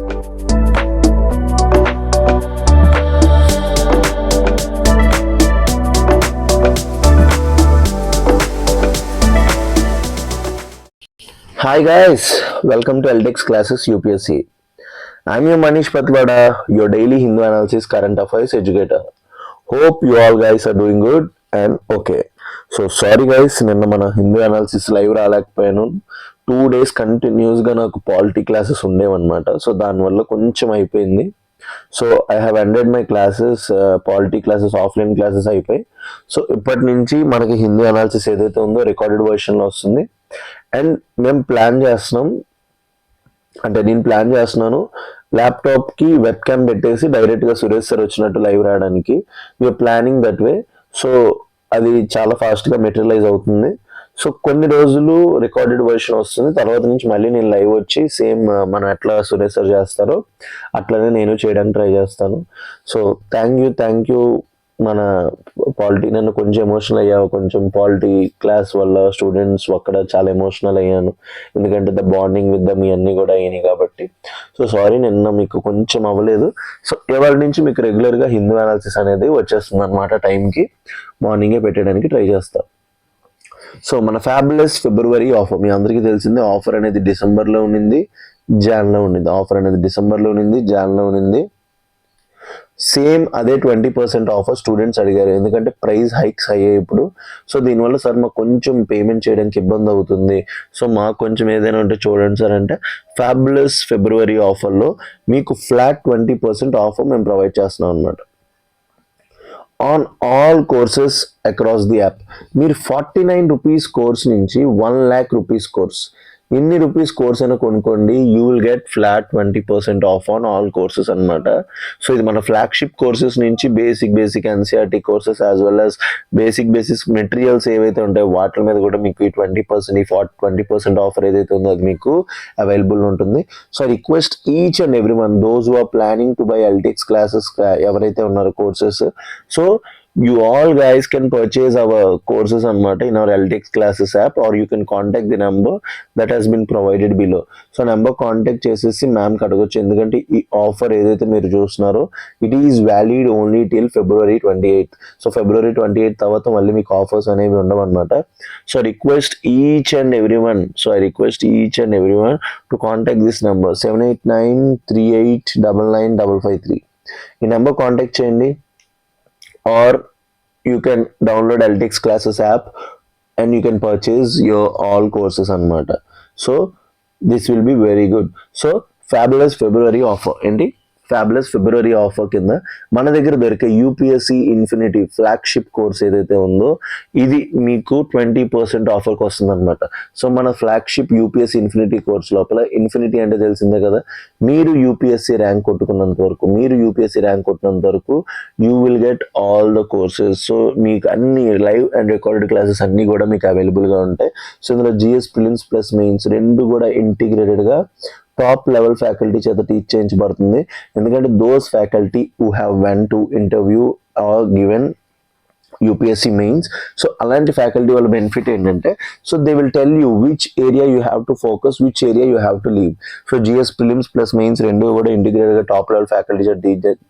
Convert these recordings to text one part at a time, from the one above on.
Hi guys, welcome to LTX Classes UPSC. I'm your Manish Patlada, your daily Hindu analysis current affairs educator. Hope you all guys are doing good and okay. So sorry guys, నిన్న మన Hindu analysis live రాలేకపోయాను. 2 days కంటిన్యూస్గా నాకు polity classes ఉండేవన్నమాట. So దానివల్ల కొంచెం అయిపోయింది. So I have ended my classes, polity classes offline classes అయిపోయి. So ఇప్పటి నుంచి మనకి హిందూ అనాలిసిస్ ఏదైతే ఉందో రికార్డెడ్ వర్షన్లో వస్తుంది. అండ్ మేము ప్లాన్ చేస్తున్నాం, అంటే నేను ప్లాన్ చేస్తున్నాను ల్యాప్టాప్కి వెబ్ క్యామ్ పెట్టేసి డైరెక్ట్గా సురేష్ సార్ వచ్చినట్టు లైవ్ రావడానికి. You're planning that way. So అది చాలా ఫాస్ట్గా మెటీరియలైజ్ అవుతుంది. సో కొన్ని రోజులు రికార్డెడ్ వర్షన్ వస్తుంది, తర్వాత నుంచి మళ్ళీ నేను లైవ్ వచ్చి సేమ్ మనం ఎట్లా సురేష్ సార్ చేస్తారో అట్లనే నేను చేయడానికి ట్రై చేస్తాను. సో థ్యాంక్ యూ మన పాలిటీ. నన్ను కొంచెం ఎమోషనల్ అయ్యాను, కొంచెం పాలిటీ క్లాస్ వల్ల స్టూడెంట్స్ అక్కడ చాలా ఎమోషనల్ అయ్యాను, ఎందుకంటే ద బాండింగ్ విత్ దమ్ ఇవన్నీ కూడా అయినాయి కాబట్టి. సో సారీ, నిన్న మీకు కొంచెం అవ్వలేదు. సో ఇవాళ నుంచి మీకు రెగ్యులర్గా హిందూ అనాలిసిస్ అనేది వచ్చేస్తుంది అనమాట. టైంకి మార్నింగే పెట్టడానికి ట్రై చేస్తాను. సో మన ఫ్యాబులస్ ఫిబ్రవరి ఆఫర్ మీ అందరికీ తెలిసిందే. ఆఫర్ అనేది డిసెంబర్లో ఉండింది, జాన్లో ఉండింది. ఆఫర్ అనేది డిసెంబర్లో ఉండింది, జాన్లో ఉండింది. సేమ్ అదే 20% ఆఫర్ స్టూడెంట్స్ అడిగారు, ఎందుకంటే ప్రైస్ హైక్స్ అయ్యాయి ఇప్పుడు. సో దీనివల్ల సార్ మాకు కొంచెం పేమెంట్ చేయడానికి ఇబ్బంది అవుతుంది, సో మాకు కొంచెం ఏదైనా ఉంటే చూడండి సార్ అంటే, ఫ్యాబులస్ ఫిబ్రవరి ఆఫర్లో మీకు ఫ్లాట్ 20% ఆఫర్ మేము ప్రొవైడ్ చేస్తున్నాం అనమాట. On all courses across the app. మీరు 49 రూపీస్ కోర్స్ నుంచి 1 lakh రూపీస్ కోర్స్, ఎన్ని రూపీస్ కోర్స్ అయినా కొనుక్కోండి, you will get flat 20% of on all courses అనమాట. సో ఇది మన ఫ్లాగ్షిప్ కోర్సెస్ నుంచి basic NCERT courses as well as basic materials ఏవైతే ఉంటాయో వాటి మీద కూడా మీకు ఈ 20% ఆఫర్ ఏదైతే ఉందో అది మీకు అవైలబుల్ ఉంటుంది. So request each and every one those who are planning to buy Eltex classes, ఎవరైతే ఉన్నారో courses, so you all guys can purchase our courses anamata in our LTX classes app, or you can contact the number that has been provided below. So number contact chesesi ma'am ki adagొచ్చు, ఎందుకంటే ఈ offer ఏదైతే మీరు చూస్తున్నారో it is valid only till February 28th. So February 28th తర్వాత మళ్ళీ మీకు offers అనేవి ఉండవు అనమాట. So request each and every one to contact this number 7893899553. ఈ నెంబర్ కాంటాక్ట్ చేయండి, or you can download LTX classes app and you can purchase your all courses anamata. So this will be very good. So fabulous February offer enti fabulous February offer కింద మన దగ్గర దొరికే UPSC infinity flagship course ఏదైతే ఉందో ఇది మీకు 20% ఆఫర్కి వస్తుంది అనమాట. సో మన ఫ్లాగ్షిప్ యూపీఎస్సీ ఇన్ఫినిటీ కోర్స్ లోపల, ఇన్ఫినిటీ అంటే తెలిసిందే కదా, మీరు యూపీఎస్సీ ర్యాంక్ కొట్టినంత వరకు you will get all the courses. So మీకు అన్ని లైవ్ అండ్ రికార్డెడ్ క్లాసెస్ అన్నీ కూడా మీకు అవైలబుల్గా ఉంటాయి. సో ఇందులో జిఎస్ ప్రిలిమ్స్ ప్లస్ మెయిన్స్ రెండు కూడా ఇంటిగ్రేటెడ్గా టాప్ లెవెల్ ఫ్యాకల్టీ చేత టీచ్ చేయించబడుతుంది. ఎందుకంటే those faculty who have went to interview or given UPSC mains. So అలాంటి ఫ్యాకల్టీ వాళ్ళ బెనిఫిట్ ఏంటంటే, so they will tell you which area you have to focus, which area you have to leave. So GS prelims plus mains రెండు కూడా ఇంటిగ్రేటెడ్గా top level faculty చేత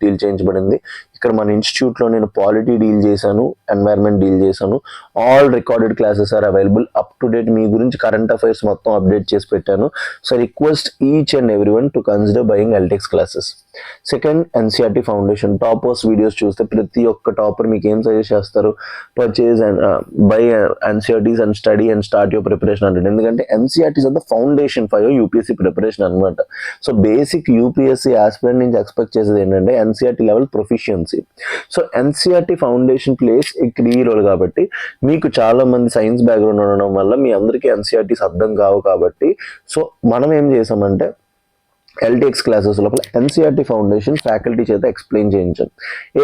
deal చేయించబడింది. ఇక్కడ మన ఇన్స్టిట్యూట్లో నేను పాలిటీ డీల్ చేశాను, ఎన్వైర్న్మెంట్ డీల్ చేశాను. All recorded classes are available, up to date మీ గురించి కరెంట్ అఫైర్స్ మొత్తం అప్డేట్ చేసి పెట్టాను. So request each and every one to consider buying Eltex classes. Second, NCERT foundation toppers videos చూస్తే ప్రతి ఒక్క టాపర్ మీకు ఏం సజెస్ట్ చేస్తారు, purchase and buy NCERTs and study and start your preparation అంటే, ఎందుకంటే NCERTs are the foundation for your UPSC preparation అనమాట. So basic UPSC aspirant నుంచి ఎక్స్పెక్ట్ చేసేది ఏంటంటే NCERT level proficiency. So NCERT foundation place ఇక్కడ ఈ role కాబట్టి, మీకు చాలా మంది సైన్స్ బ్యాక్గ్రౌండ్ ఉండడం వల్ల మీ అందరికీ ఎన్సీఆర్టీస్ అర్థం కావు కాబట్టి, సో మనం ఏం చేసామంటే ఎల్టీఎక్స్ క్లాసెస్ లోపల ఎన్సీఆర్టీ ఫౌండేషన్ ఫ్యాకల్టీ చేత ఎక్స్ప్లెయిన్ చేయించాం.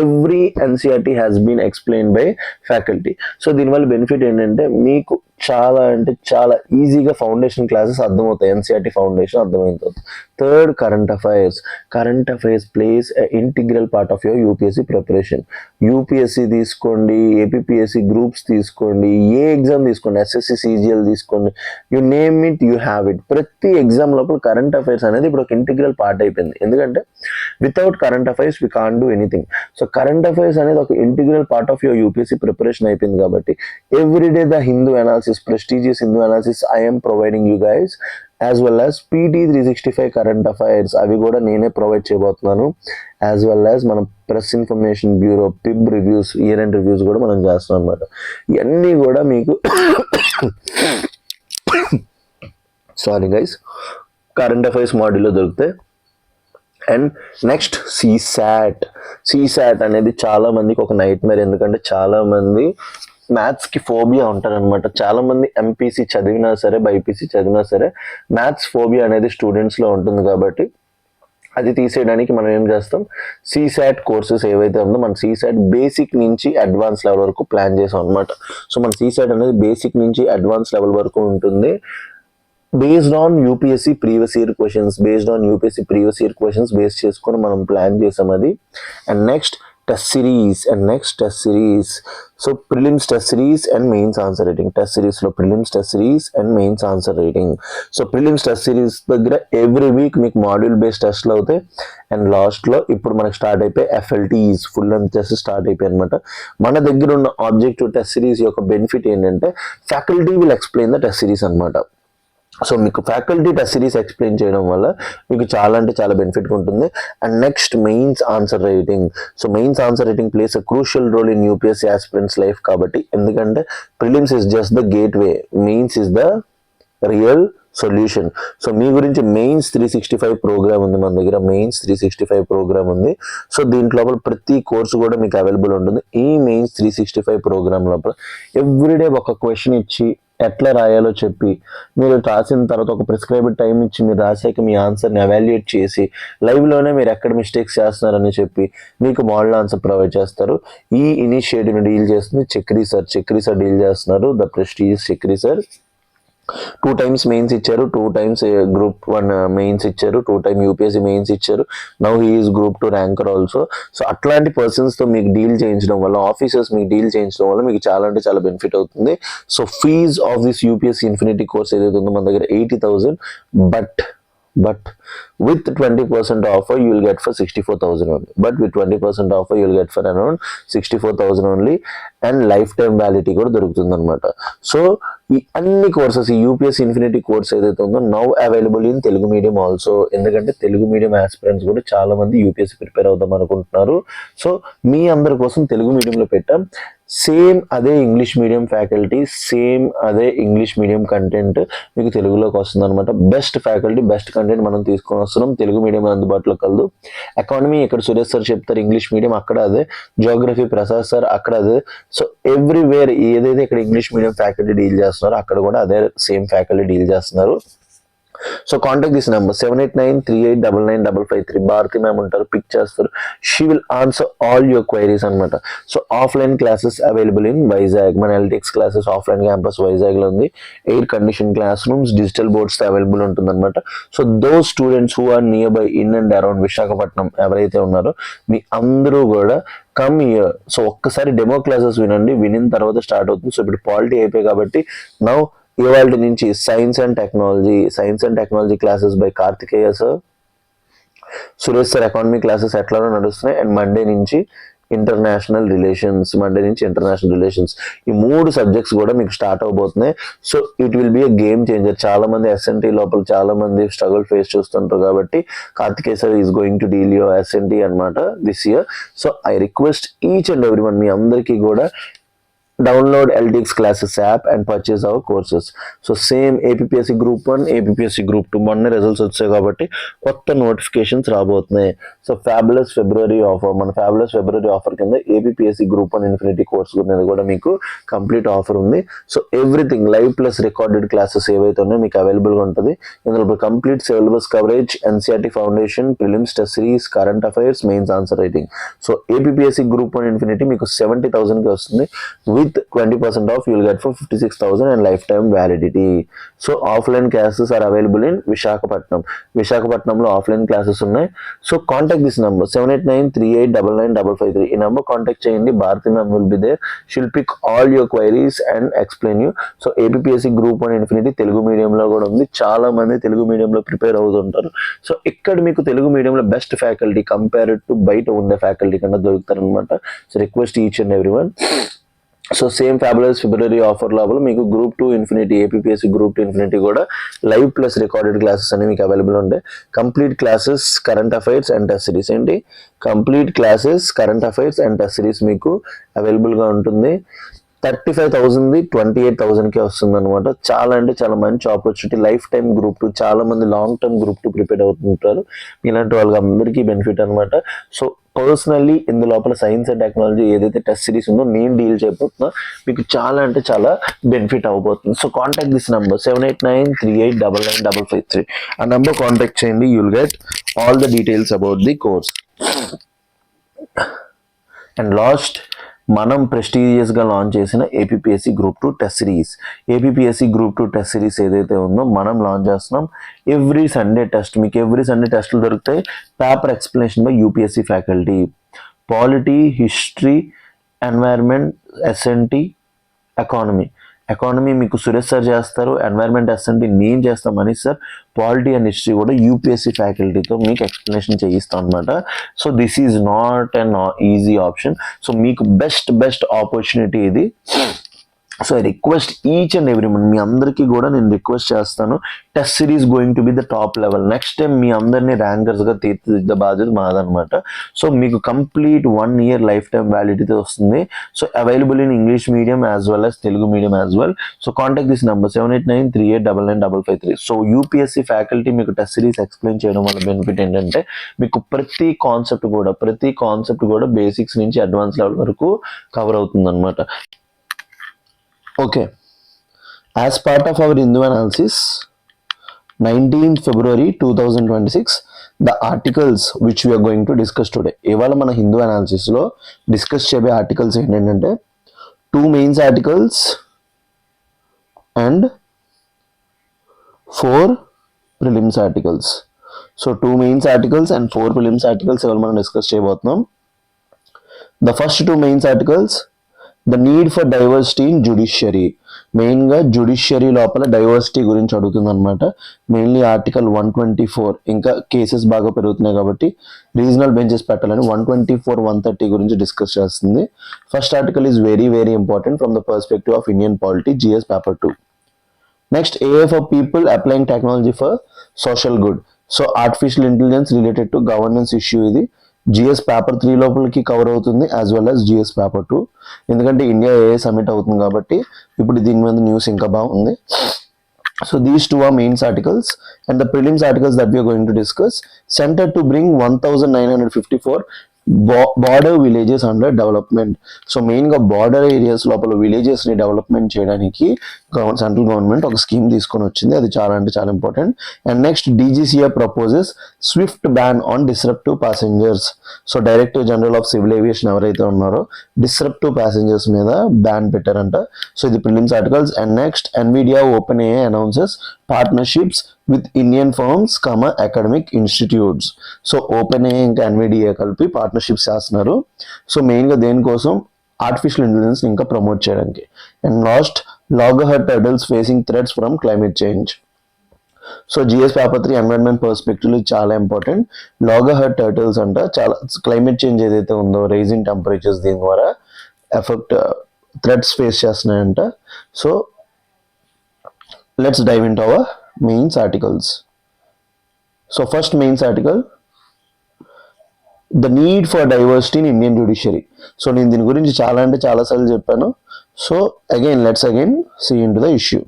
Every NCERT has been explain by faculty. So దీనివల్ల బెనిఫిట్ ఏంటంటే మీకు చాలా అంటే చాలా ఈజీగా ఫౌండేషన్ క్లాసెస్ అర్థమవుతాయి, ఎన్సీఆర్టీ ఫౌండేషన్ అర్థమవుతుంది. Third, current affairs plays integral part of your UPSC preparation. UPSC తీసుకోండి, ఏపీఎస్సీ గ్రూప్స్ తీసుకోండి, ఏ ఎగ్జామ్ తీసుకోండి, ఎస్ఎస్సి సిజిఎల్ తీసుకోండి, you name it you have it. ప్రతి ఎగ్జామ్ లోపల కరెంట్ అఫైర్స్ అనేది ఇప్పుడు ఒక ఇంటిగ్రల్ పార్ట్ అయిపోయింది. ఎందుకంటే without current affairs we can't do anything. So current affairs అనేది ఒక integral part of your UPSC preparation అయిపోయింది కాబట్టి everyday the Hindu analysis, prestigious Hindu analysis I am providing you guys, as well as PT 365 current affairs అవి కూడా నేనే provide చేయబోతున్నాను. As well as మన press information bureau PIB reviews, year end reviews కూడా మనం చేస్తున్నాం అనమాట. ఇవన్నీ కూడా మీకు సారీ గైస్, కరెంట్ అఫైర్స్ మాడ్యూల్లో దొరుకుతాయి. అండ్ నెక్స్ట్ సీసాట్ అనేది చాలా మందికి ఒక నైట్ మేర్. ఎందుకంటే చాలా మంది మ్యాథ్స్కి ఫోబియా ఉంటారనమాట. చాలా మంది ఎంపీసీ చదివినా సరే, బైపీసీ చదివినా సరే మ్యాథ్స్ ఫోబియా అనేది స్టూడెంట్స్లో ఉంటుంది. కాబట్టి అది తీసేయడానికి మనం ఏం చేస్తాం, సీసాట్ కోర్సెస్ ఏవైతే ఉందో మన సీసాట్ బేసిక్ నుంచి అడ్వాన్స్ లెవెల్ వరకు ప్లాన్ చేసాం అనమాట. సో మన సీసాట్ అనేది బేసిక్ నుంచి అడ్వాన్స్ లెవెల్ వరకు ఉంటుంది. Based on UPSC previous year questions base చేసుకొని మనం ప్లాన్ చేసాం అది. And next test series. So prelims test series and mains answer writing. Test సిరీస్లో prelims test series and mains answer writing. So prelims test series దగ్గర every week మీకు module based టెస్ట్లు అవుతాయి. అండ్ లాస్ట్లో ఇప్పుడు మనకు స్టార్ట్ అయిపోయి FLTs, full length test start అయిపోయి అనమాట. మన దగ్గర ఉన్న ఆబ్జెక్టివ్ టెస్ట్ సిరీస్ యొక్క బెనిఫిట్ ఏంటంటే faculty will explain the test series అనమాట. సో మీకు ఫ్యాకల్టీ టెస్ట్ సిరీస్ ఎక్స్ప్లెయిన్ చేయడం వల్ల మీకు చాలా అంటే చాలా బెనిఫిట్ ఉంటుంది. And next mains answer writing. So mains answer writing plays a crucial role in UPSC aspirants life. కాబట్టి ఎందుకంటే prelims is just the gateway, mains is the real solution. So మీ గురించి మెయిన్స్ 365 ప్రోగ్రామ్ ఉంది మన దగ్గర. Mains 365 programme ఉంది. So దీంట్లో ప్రతి కోర్సు కూడా మీకు అవైలబుల్ ఉంటుంది. ఈ మెయిన్స్ 365 ప్రోగ్రామ్ లోపల ఎవ్రీడే ఒక క్వశ్చన్ ఇచ్చి ఎట్లా రాయాలో చెప్పి, మీరు రాసిన తర్వాత ఒక ప్రిస్క్రైబ్డ్ టైం ఇచ్చి మీరు రాసాక మీ ఆన్సర్ని ఎవాల్యుయేట్ చేసి లైవ్లోనే మీరు ఎక్కడ మిస్టేక్స్ చేస్తున్నారని చెప్పి మీకు మోడల్ ఆన్సర్ ప్రొవైడ్ చేస్తారు. ఈ ఇనిషియేటివ్ని డీల్ చేస్తుంది చక్రీ సార్ డీల్ చేస్తున్నారు. The prestigious Chakri sir 2 times mains ఇచ్చారు, 2 times గ్రూప్ 1 మెయిన్స్ ఇచ్చారు, 2 times యూపీఎస్సీ మెయిన్స్ ఇచ్చారు. Now he is group 2 ranker also. So అట్లాంటి పర్సన్స్తో మీకు డీల్ చేయించడం వల్ల, ఆఫీసర్స్ మీకు డీల్ చేయించడం వల్ల మీకు చాలా అంటే చాలా బెనిఫిట్ అవుతుంది. So fees of this UPSC infinity course ఏదైతే ఉందో మన దగ్గర 80,000, but with 20% offer you will get for 64,000 only. But with 20% offer you will get for around 64,000 only. And life time వ్యాలిటీ కూడా దొరుకుతుంది అనమాట. సో ఈ అన్ని కోర్సెస్, ఈ యూపీఎస్సీ ఇన్ఫినిటీ కోర్స్ ఏదైతే ఉందో now available in Telugu medium also. ఎందుకంటే తెలుగు మీడియం ఆస్పిరెంట్స్ కూడా చాలా మంది యూపీఎస్సీ ప్రిపేర్ అవుదాం అనుకుంటున్నారు. సో మీ అందరి కోసం తెలుగు మీడియంలో పెట్టాం. సేమ్ అదే ఇంగ్లీష్ మీడియం ఫ్యాకల్టీ, సేమ్ అదే ఇంగ్లీష్ మీడియం కంటెంట్ మీకు తెలుగులోకి వస్తుంది అనమాట. బెస్ట్ ఫ్యాకల్టీ, బెస్ట్ కంటెంట్ మనం తీసుకొని వస్తున్నాం. తెలుగు మీడియం అందుబాటులో కలదు. ఎకానమీ ఇక్కడ సురేష్ సార్ చెప్తారు, ఇంగ్లీష్ మీడియం అక్కడ అదే, జియోగ్రఫీ ప్రసాద్ సార్ అక్కడ అదే. సో ఎవ్రీవేర్ ఏదైతే ఇక్కడ ఇంగ్లీష్ మీడియం ఫ్యాకల్టీ డీల్ చేస్తున్నారో అక్కడ కూడా అదే సేమ్ ఫ్యాకల్టీ డీల్ చేస్తున్నారు. So contact this number 7893899553. Bharati ma'am ఉంటారు, పిక్ చేస్తారు. She will answer all your queries అనమాట. So offline classes available in Vizag. మన ఎల్టెక్స్ క్లాసెస్ ఆఫ్లైన్ క్యాంపస్ వైజాగ్లో ఉంది. Air condition classrooms, digital boards available ఉంటుంది అనమాట. So those students who are nearby in and around Visakhapatnam ఎవరైతే ఉన్నారో మీ అందరూ కూడా కమ్ ఇయర్. సో ఒక్కసారి డెమో క్లాసెస్ వినండి, వినిన తర్వాత స్టార్ట్ అవుతుంది. సో ఇప్పుడు పాలిటీ అయిపోయి కాబట్టి నౌ ఇవాళ నుంచి science and technology classes by Karthikeya sir, Suresh sir economy classes ఎట్లానో నడుస్తున్నాయి. అండ్ మండే నుంచి ఇంటర్నేషనల్ రిలేషన్స్ ఈ 3 సబ్జెక్ట్స్ కూడా మీకు స్టార్ట్ అవబోతున్నాయి. So it will be a game changer. చాలా మంది ఎస్ఎన్టీ లోపల చాలా మంది స్ట్రగుల్ ఫేస్ చూస్తుంటారు కాబట్టి Karthikeya sir is going to deal your SNT అనమాట this year. So I request each and every one, మీ అందరికీ కూడా download LTX classes app and purchase our courses. So same APPSC group 1, APPSC group 2 మొన్న results వచ్చాయి కాబట్టి కొత్త notifications రాబోతున్నాయి. So fabulous February offer కింద APPSC గ్రూప్ 1 ఇన్ఫినిటీ కోర్స్ అనేది కూడా మీకు కంప్లీట్ ఆఫర్ ఉంది. So everything live plus recorded classes ఏవైతే ఉన్నాయో మీకు అవైలబుల్గా ఉంటుంది. ఇందులో complete syllabus coverage, NCERT foundation, prelims test series, current affairs, mains answer writing. So APPSC group 1 infinity మీకు 70,000కి వస్తుంది. With with 20% off you'll get for 56,000 and lifetime validity. So offline classes are available in విశాఖపట్నంలో offline classes ఉన్నాయి. So contact this number 7893899553. ఈ number contact చేయండి. Bharathi ma'am will be there. She'll pick all your queries and explain you. So APSC group 1 infinity Telugu మీడియంలో కూడా ఉంది. చాలా మంది తెలుగు మీడియంలో ప్రిపేర్ అవుతుంటారు. సో ఇక్కడ మీకు తెలుగు మీడియంలో బెస్ట్ ఫ్యాకల్టీ కంపేర్డ్ టు బయట ఉండే ఫ్యాకల్టీ కన్నా దొరుకుతారనమాట. So request each and every one. So same fabulous February offer లోపల మీకు group 2 infinity APSC group 2 infinity కూడా లైవ్ ప్లస్ రికార్డెడ్ క్లాసెస్ అనేవి మీకు అవైలబుల్ ఉంటాయి. Complete classes current affairs and test series ఏంటి complete classes current affairs and test series మీకు అవైలబుల్గా ఉంటుంది. 35,000 28,000కే వస్తుంది అనమాట. చాలా అంటే చాలా మంచి ఆపర్చునిటీ. లైఫ్ టైమ్ గ్రూప్ 2 చాలా మంది లాంగ్ టర్మ్ గ్రూప్ 2 ప్రిపేర్ అవుతుంటారు. ఇలాంటి వాళ్ళకి అందరికీ బెనిఫిట్ అనమాట. సో పర్సనల్లీ ఇందు లోపల సైన్స్ అండ్ టెక్నాలజీ ఏదైతే టెస్ట్ సిరీస్ ఉందో నేను డీల్ చేయబోతున్నా మీకు చాలా అంటే చాలా బెనిఫిట్ అవబోతుంది. So contact this number 7893899553. ఆ నెంబర్ కాంటాక్ట్ చేయండి. You'll get all the details about the course. And last మనం ప్రెస్టీజియస్గా లాంచ్ చేసిన APSC group 2 test series. APSC group 2 test series ఏదైతే ఉందో మనం లాంచ్ చేస్తున్నాం. ఎవ్రీ సండే టెస్ట్ మీకు ఎవ్రీ సండే టెస్టులు దొరుకుతాయి. Paper explanation by UPSC faculty. Polity, history, environment, SNT, economy మీకు సురేష్ సార్ చేస్తారు. ఎన్వైర్న్మెంట్ ఎస్ఎన్టీ నేను చేస్తాం Manish sir. Polity and history కూడా యూపీఎస్సి ఫ్యాకల్టీతో మీకు ఎక్స్ప్లెనేషన్ చేయిస్తాం అనమాట. So this is not an easy option. So మీకు బెస్ట్ ఆపర్చునిటీ ఇది. So I request each and every one మీ అందరికీ కూడా నేను రిక్వెస్ట్ చేస్తాను. Test series going to be the top level. Next time మీ అందరినీ ర్యాంకర్స్గా తీర్చిదిద్దే బాధ్యత మాదనమాట. సో మీకు complete 1 year lifetime validity వస్తుంది. So available in English medium as well as Telugu medium as well. So contact this number 7893899553. So UPSC faculty మీకు టెస్ట్ సిరీస్ ఎక్స్ప్లెయిన్ చేయడం వల్ల బెనిఫిట్ ఏంటంటే మీకు ప్రతి కాన్సెప్ట్ కూడా బేసిక్స్ నుంచి అడ్వాన్స్ లెవెల్ వరకు కవర్ అవుతుంది అనమాట. Okay, as part of our Hindu analysis, 19th February 2026, the articles which we are going to discuss today. ఇవాళ మన హిందూ అనాలిసిస్లో డిస్కస్ చేయబోయే ఆర్టికల్స్ ఏంటంటే 2 mains articles and 4 prelims articles. So 2 mains articles and 4 prelims articles ఇవాళ మనం discuss చేయబోతున్నాం. The first 2 mains articles, the need for diversity in judiciary. మెయిన్గా judiciary లోపల diversity గురించి అడుగుతుంది అనమాట. మెయిన్లీ ఆర్టికల్ 124 ఇంకా కేసెస్ బాగా పెరుగుతున్నాయి కాబట్టి రీజనల్ బెంచెస్ పెట్టాలని 124, 130 గురించి డిస్కస్ చేస్తుంది. First article is very important from the perspective of Indian polity, GS paper 2. Next AI for people applying technology for social good. So artificial intelligence related to governance issue ఇది GS paper 3 లోపలికి cover అవుతుంది as well as GS paper 2. ఎందుకంటే India ఏఏ submit అవుతుంది కాబట్టి ఇప్పుడు దీని మీద న్యూస్ ఇంకా బాగుంది. So these 2 are mains articles, and the prelims articles that we are going to discuss centered to bring 1954 border villages under development. So మెయిన్గా బార్డర్ ఏరియాస్ లోపల విలేజెస్ని డెవలప్మెంట్ చేయడానికి సెంట్రల్ గవర్నమెంట్ ఒక స్కీమ్ తీసుకొని వచ్చింది. అది చాలా అంటే చాలా important. And next DGCA proposes Swift ban on disruptive passengers. So director general of civil aviation ఎవరైతే ఉన్నారో డిస్రప్టివ్ ప్యాసింజర్స్ మీద బ్యాన్ పెట్టారంట. సో ఇది prelims articles. And next Nvidia open AI announces partnerships with Indian firms academic institutes. So open AI ఇంకా NVDA కలిపి partnerships చేస్తున్నారు. So మెయిన్గా దేనికోసం ఆర్టిఫిషియల్ ఇంటెలిజెన్స్ ఇంకా ప్రమోట్ చేయడానికి. And last loggerhead turtles facing threats from climate change. So GS paper 3 environment perspective చాలా important. Loggerhead turtles అంట చాలా క్లైమేట్ చేంజ్ ఏదైతే ఉందో రైజింగ్ టెంపరేచర్స్ దీని ద్వారా ఎఫెక్ట్ థ్రెట్స్ ఫేస్ చేస్తున్నాయంట. So let's dive into our mains articles. So first mains article, the need for diversity in Indian judiciary. So నేను దీని గురించి చాలా అంటే చాలా సార్లు చెప్పాను. So let's again see into the issue.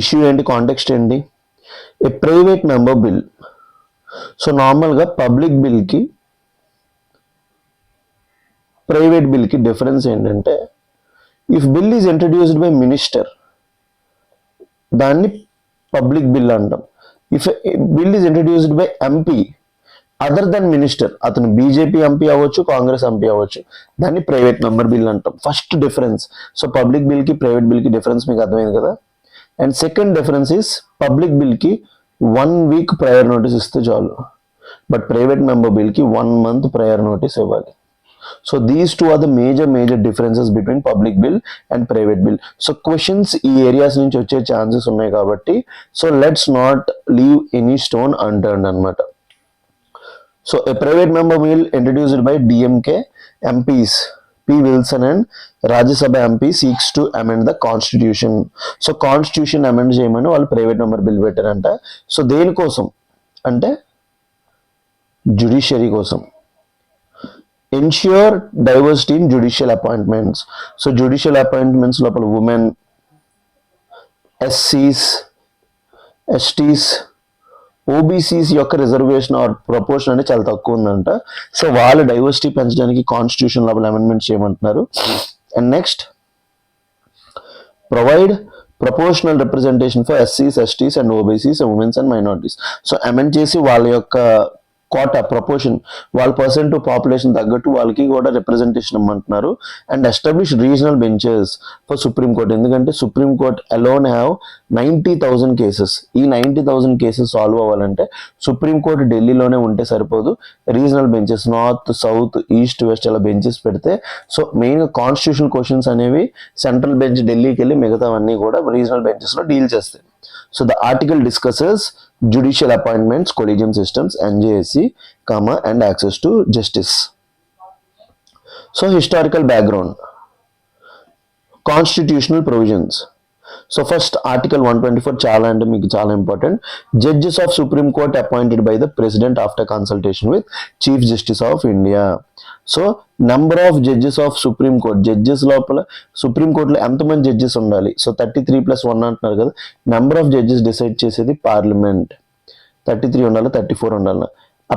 Issue ఏంటి, కాంటెక్స్ట్ ఏంటి? A private member bill. So నార్మల్గా పబ్లిక్ బిల్కి ప్రైవేట్ బిల్కి డిఫరెన్స్ ఏంటంటే if bill is introduced by minister దాన్ని పబ్లిక్ బిల్ అంటాం. If bill is introduced by MP other than minister, అతను BJP MP అవ్వచ్చు, కాంగ్రెస్ ఎంపీ అవ్వచ్చు, దాన్ని ప్రైవేట్ మెంబర్ బిల్ అంటాం. First difference. సో పబ్లిక్ బిల్కి ప్రైవేట్ బిల్కి డిఫరెన్స్ మీకు అర్థమైంది కదా. And second difference is public బిల్కి 1 week ప్రయర్ నోటీస్ ఇస్తే చాలు, బట్ ప్రైవేట్ మెంబర్ బిల్కి 1 month ప్రయర్ నోటీస్ ఇవ్వాలి. So these two are the major differences between public bill and private bill. So questions ఈ ఏరియాస్ నుంచి వచ్చే ఛాన్సెస్ ఉన్నాయి కాబట్టి so let's not leave any stone unturned అనమాట. So a private member bill introduced by DMK MPs P. Wilson and Rajya Sabha MP seeks to amend the constitution. So constitution amend చేయమని వాళ్ళు private member bill పెట్టారంట. So దేనికోసం అంటే judiciary కోసం. Ensure diversity in judicial appointments. So judicial appointments లోపల women, ఎస్సీస్, ఎస్టీస్, OBCs యొక్క reservation are proportion అనేది చాలా తక్కువ ఉందంట. సో వాళ్ళ డైవర్సిటీ పెంచడానికి కాన్స్టిట్యూషన్ లోపల అమెండ్మెంట్ చేయమంటున్నారు. And next provide proportional representation for ఎస్సీస్, STs and OBCs, women's and minorities. So amend చేసి వాళ్ళ యొక్క కోటా ప్రపోర్షన్, వాళ్ళ పర్సెంట్ టు పాపులేషన్ తగ్గట్టు వాళ్ళకి కూడా రిప్రజెంటేషన్ ఇమ్మంటున్నారు. And establish regional benches for supreme court. ఎందుకంటే supreme court alone have 90,000 cases. ఈ 90,000 కేసెస్ సాల్వ్ అవ్వాలంటే సుప్రీం కోర్ట్ ఢిల్లీలోనే ఉంటే సరిపోదు, regional benches north, south, east, west అలా బెంచెస్ పెడితే సో మెయిన్గా కాన్స్టిట్యూషన్ క్వశ్చన్స్ అనేవి సెంట్రల్ బెంచ్ ఢిల్లీకి వెళ్ళి మిగతావన్నీ కూడా రీజనల్ బెంచెస్లో డీల్ చేస్తాయి. So the article discusses judicial appointments, collegium systems, NJSC, and access to justice. So historical background, constitutional provisions. So first article 124 చాలా అంటే మీకు చాలా important. Judges of supreme court appointed by the president after consultation with chief justice of India. So number of judges of supreme court, judges లోపల supreme కోర్టులో ఎంతమంది judges ఉండాలి. So 33+1 అంటున్నారు కదా. నెంబర్ ఆఫ్ జడ్జెస్ డిసైడ్ చేసేది parliament. 33 ఉండాలి, 34 ఉండాలి.